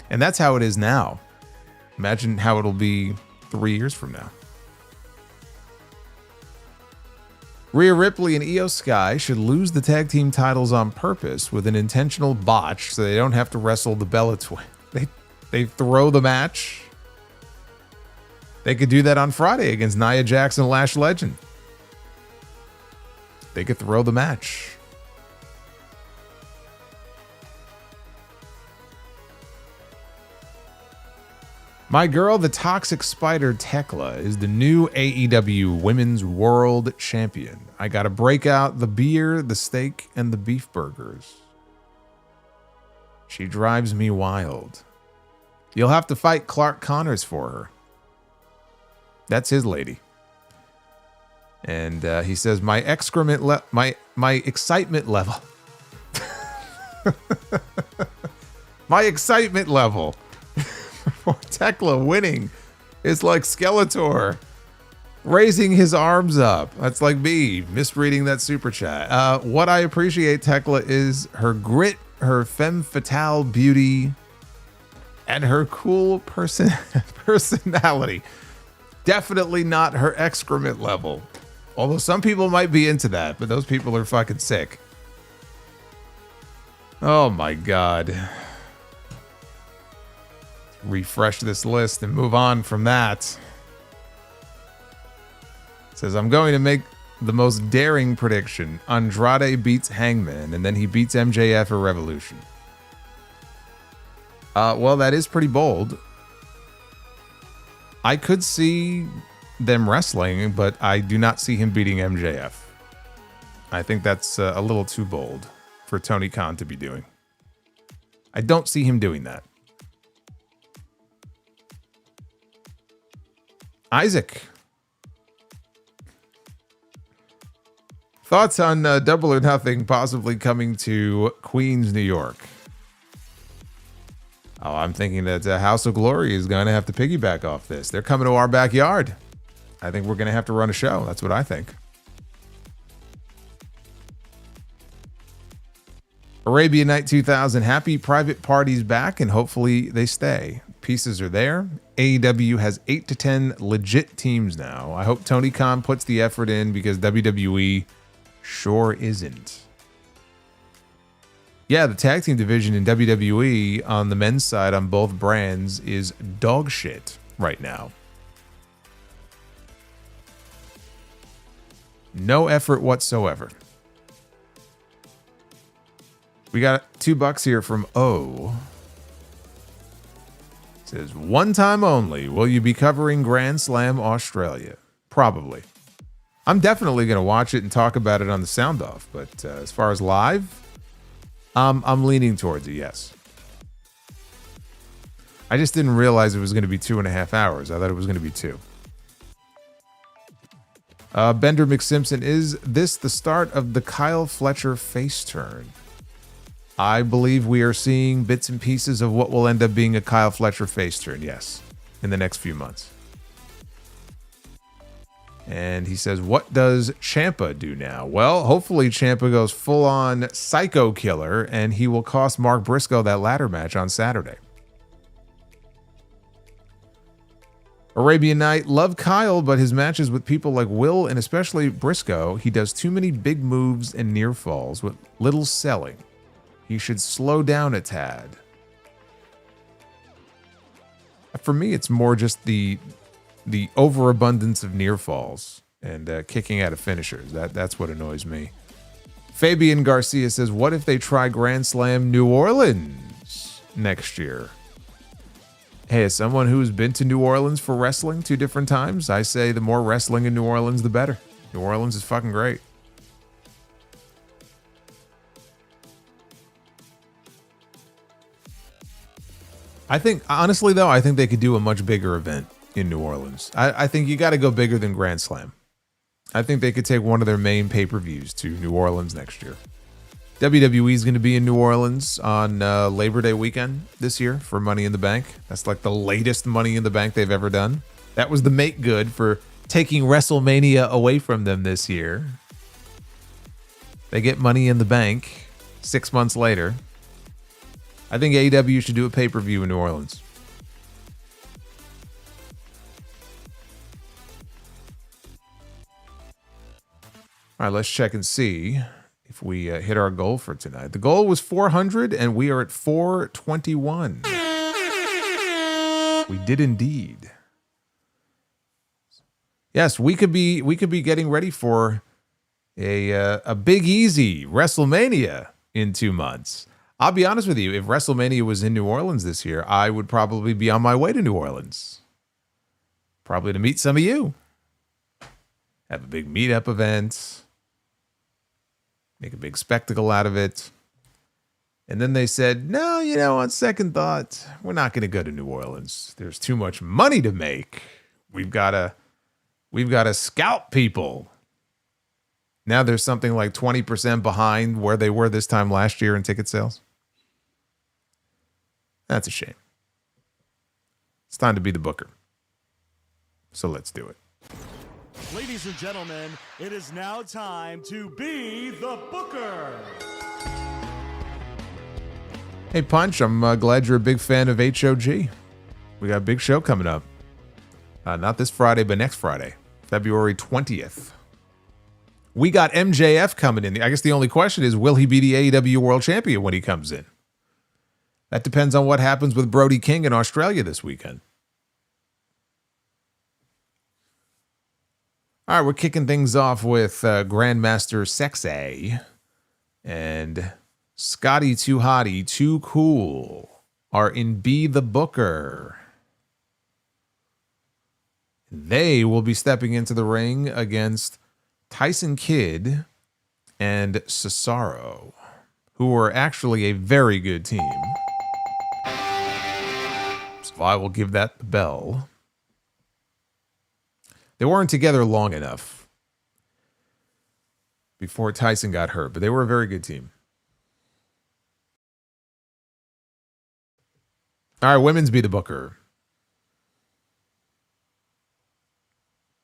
And that's how it is now. Imagine how it'll be 3 years from now. Rhea Ripley and Io Sky should lose the tag team titles on purpose with an intentional botch so they don't have to wrestle the Bella Twins. They throw the match. They could do that on Friday against Nia Jax and Lash Legend. They could throw the match. My girl, the Toxic Spider Thekla, is the new AEW Women's World Champion. I gotta break out the beer, the steak, and the beef burgers. She drives me wild. You'll have to fight Clark Connors for her. That's his lady. And he says, my excrement, my excitement level. My excitement level for Thekla winning is like Skeletor raising his arms up. That's like me misreading that super chat. What I appreciate Thekla is her grit, her femme fatale beauty, and her cool personality. Definitely not her excrement level. Although some people might be into that, but those people are fucking sick. Oh my God. Refresh this list and move on from that. It says, I'm going to make the most daring prediction. Andrade beats Hangman, and then he beats MJF at Revolution. Well, that is pretty bold. I could see them wrestling, but I do not see him beating MJF. I think that's a little too bold for Tony Khan to be doing. I don't see him doing that. Isaac. Thoughts on Double or Nothing possibly coming to Queens, New York? Oh, I'm thinking that House of Glory is going to have to piggyback off this. They're coming to our backyard. I think we're going to have to run a show. That's what I think. Arabian Night 2000. Happy Private Parties back, and hopefully they stay. Pieces are there. AEW has 8 to 10 legit teams now. I hope Tony Khan puts the effort in because WWE sure isn't. Yeah, the tag team division in WWE on the men's side on both brands is dog shit right now. No effort whatsoever. We got $2 here from O. It says, one time only will you be covering Grand Slam Australia? Probably. I'm definitely going to watch it and talk about it on the sound off, but as far as live, I'm leaning towards it, yes. I just didn't realize it was going to be 2.5 hours. I thought it was going to be 2. Bender McSimpson, is this the start of the Kyle Fletcher face turn? I believe we are seeing bits and pieces of what will end up being a Kyle Fletcher face turn, yes, in the next few months. And he says, what does Ciampa do now? Well, hopefully Ciampa goes full-on psycho killer, and he will cost Mark Briscoe that ladder match on Saturday. Arabian Night, love Kyle, but his matches with people like Will and especially Briscoe, he does too many big moves and near falls with little selling. He should slow down a tad. For me, it's more just the overabundance of near falls and kicking out of finishers. That's what annoys me. Fabian Garcia says, what if they try Grand Slam New Orleans next year? Hey, as someone who's been to New Orleans for wrestling 2 different times, I say the more wrestling in New Orleans, the better. New Orleans is fucking great. I think, honestly, though, I think they could do a much bigger event in New Orleans. I think you got to go bigger than Grand Slam. I think they could take one of their main pay-per-views to New Orleans next year. WWE is going to be in New Orleans on Labor Day weekend this year for Money in the Bank. That's like the latest Money in the Bank they've ever done. That was the make good for taking WrestleMania away from them this year. They get Money in the Bank 6 months later. I think AEW should do a pay-per-view in New Orleans. All right, let's check and see if we hit our goal for tonight. The goal was 400, and we are at 421. We did indeed. Yes, we could be getting ready for a Big Easy WrestleMania in 2 months. I'll be honest with you, if WrestleMania was in New Orleans this year, I would probably be on my way to New Orleans. Probably to meet some of you. Have a big meetup event. Make a big spectacle out of it. And then they said, no, you know, on second thought, we're not going to go to New Orleans. There's too much money to make. We've got to scalp people. Now there's something like 20% behind where they were this time last year in ticket sales. That's a shame. It's time to be the booker. So let's do it. Ladies and gentlemen, it is now time to be the booker. Hey, Punch, I'm glad you're a big fan of HOG. We got a big show coming up. Not this Friday, but next Friday, February 20th. We got MJF coming in. I guess the only question is, will he be the AEW World Champion when he comes in? That depends on what happens with Brody King in Australia this weekend. All right, we're kicking things off with Grandmaster Sexay and Scotty Too Hottie Too Cool are in Be the Booker. They will be stepping into the ring against Tyson Kidd and Cesaro, who are actually a very good team. So I will give that the bell. They weren't together long enough before Tyson got hurt, but they were a very good team. All right, women's Be the Booker.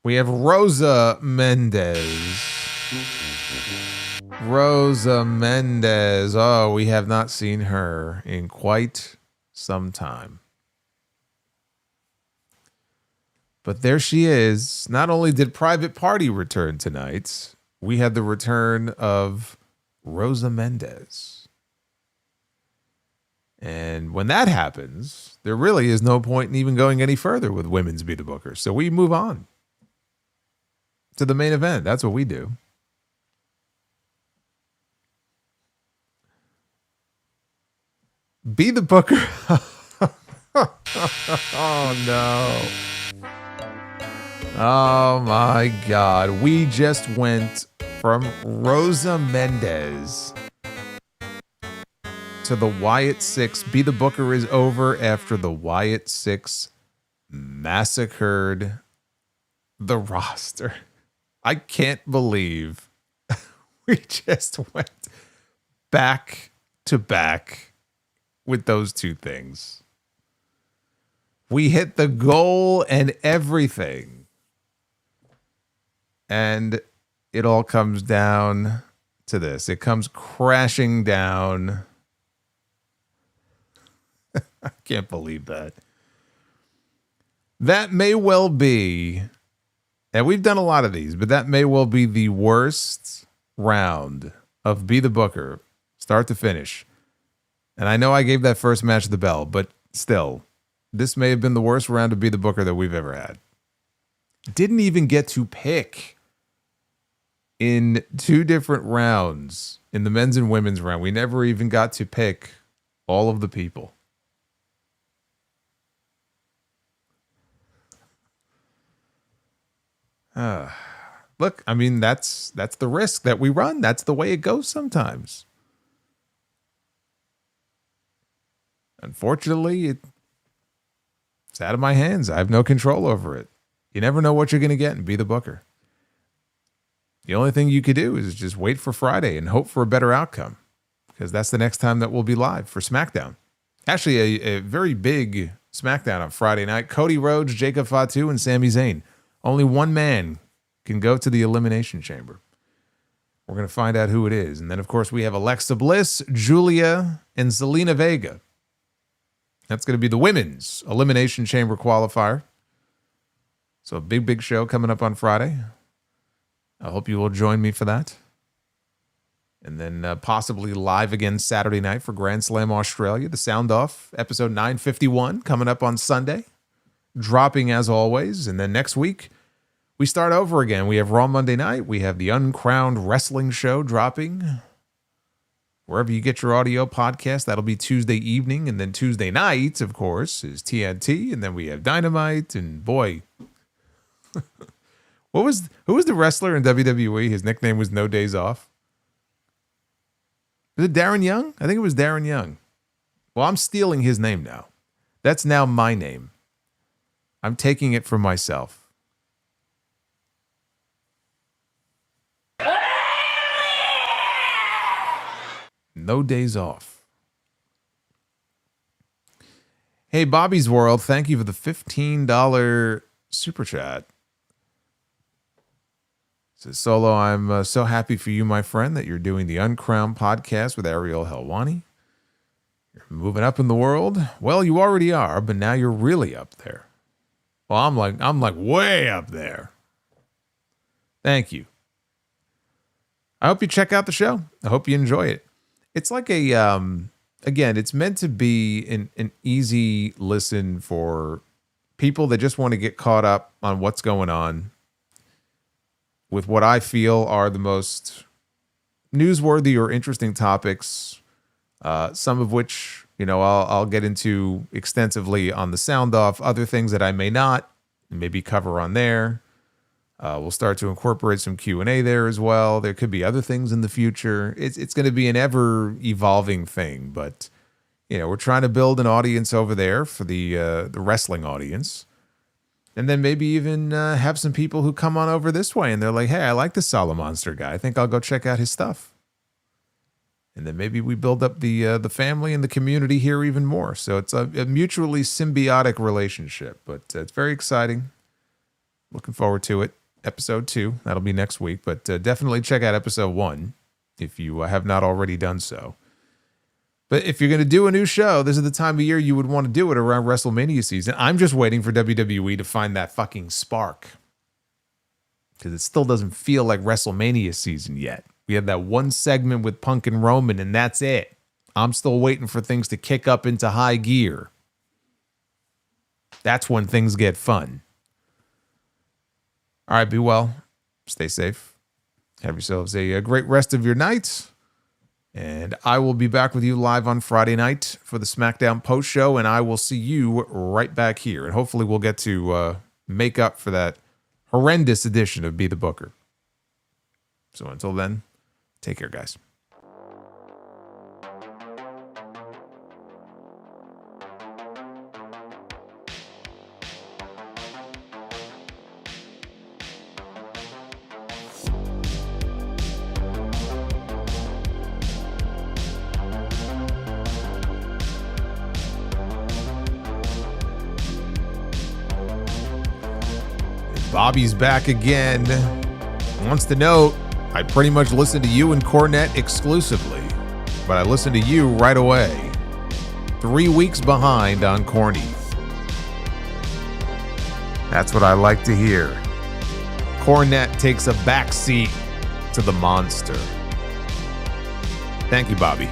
We have Rosa Mendez. Rosa Mendez. Oh, we have not seen her in quite some time. But there she is. Not only did Private Party return tonight, we had the return of Rosa Mendez. And when that happens, there really is no point in even going any further with women's Be the Booker. So we move on to the main event. That's what we do. Be the Booker. Oh, no. Oh, my God. We just went from Rosa Mendez to the Wyatt 6. Be the Booker is over after the Wyatt 6 massacred the roster. I can't believe we just went back to back with those two things. We hit the goal and everything. And it all comes down to this. It comes crashing down. I can't believe that. That may well be, and we've done a lot of these, but that may well be the worst round of Be the Booker, start to finish. And I know I gave that first match the bell, but still, this may have been the worst round of Be the Booker that we've ever had. Didn't even get to pick in two different rounds in the men's and women's round. We never even got to pick all of the people. Look, I mean, that's the risk that we run. That's the way it goes sometimes. Unfortunately, it's out of my hands. I have no control over it. You never know what you're going to get and Be the Booker. The only thing you could do is just wait for Friday and hope for a better outcome, because that's the next time that we'll be live for SmackDown. Actually, a very big SmackDown on Friday night. Cody Rhodes, Jacob Fatu, and Sami Zayn. Only one man can go to the Elimination Chamber. We're going to find out who it is. And then, of course, we have Alexa Bliss, Julia, and Zelina Vega. That's going to be the women's Elimination Chamber qualifier. So a big, big show coming up on Friday. I hope you will join me for that. And then possibly live again Saturday night for Grand Slam Australia. The Sound Off, episode 951, coming up on Sunday. Dropping as always. And then next week, we start over again. We have Raw Monday night. We have the Uncrowned Wrestling Show dropping. Wherever you get your audio podcast, that'll be Tuesday evening. And then Tuesday night, of course, is TNT. And then we have Dynamite. And boy, who was the wrestler in WWE? His nickname was No Days Off. Was it Darren Young? I think it was Darren Young. Well, I'm stealing his name now. That's now my name. I'm taking it for myself. No Days Off. Hey, Bobby's World, thank you for the $15 super chat. Says Solo, I'm so happy for you, my friend, that you're doing the Uncrowned podcast with Ariel Helwani. You're moving up in the world. Well, you already are, but now you're really up there. Well, I'm like way up there. Thank you. I hope you check out the show. I hope you enjoy it. It's like a, again, it's meant to be an easy listen for people that just want to get caught up on what's going on with what I feel are the most newsworthy or interesting topics, some of which, you know, I'll get into extensively on the Sound Off, other things that I may not, maybe cover on there. We'll start to incorporate some Q&A there as well. There could be other things in the future. It's going to be an ever-evolving thing, but, you know, we're trying to build an audience over there for the wrestling audience. And then maybe even have some people who come on over this way and they're like, hey, I like this Solomonster guy. I think I'll go check out his stuff. And then maybe we build up the family and the community here even more. So it's a mutually symbiotic relationship, but it's very exciting. Looking forward to it. Episode 2, that'll be next week, but definitely check out episode 1 if you have not already done so. But if you're going to do a new show, this is the time of year you would want to do it around WrestleMania season. I'm just waiting for WWE to find that fucking spark, because it still doesn't feel like WrestleMania season yet. We have that one segment with Punk and Roman, and that's it. I'm still waiting for things to kick up into high gear. That's when things get fun. All right, be well. Stay safe. Have yourselves a great rest of your night. And I will be back with you live on Friday night for the SmackDown post show, and I will see you right back here. And hopefully we'll get to make up for that horrendous edition of Be the Booker. So until then, take care, guys. Bobby's back again. Wants to note, I pretty much listen to you and Cornette exclusively, but I listen to you right away. 3 weeks behind on Corny. That's what I like to hear. Cornette takes a backseat to the monster. Thank you, Bobby.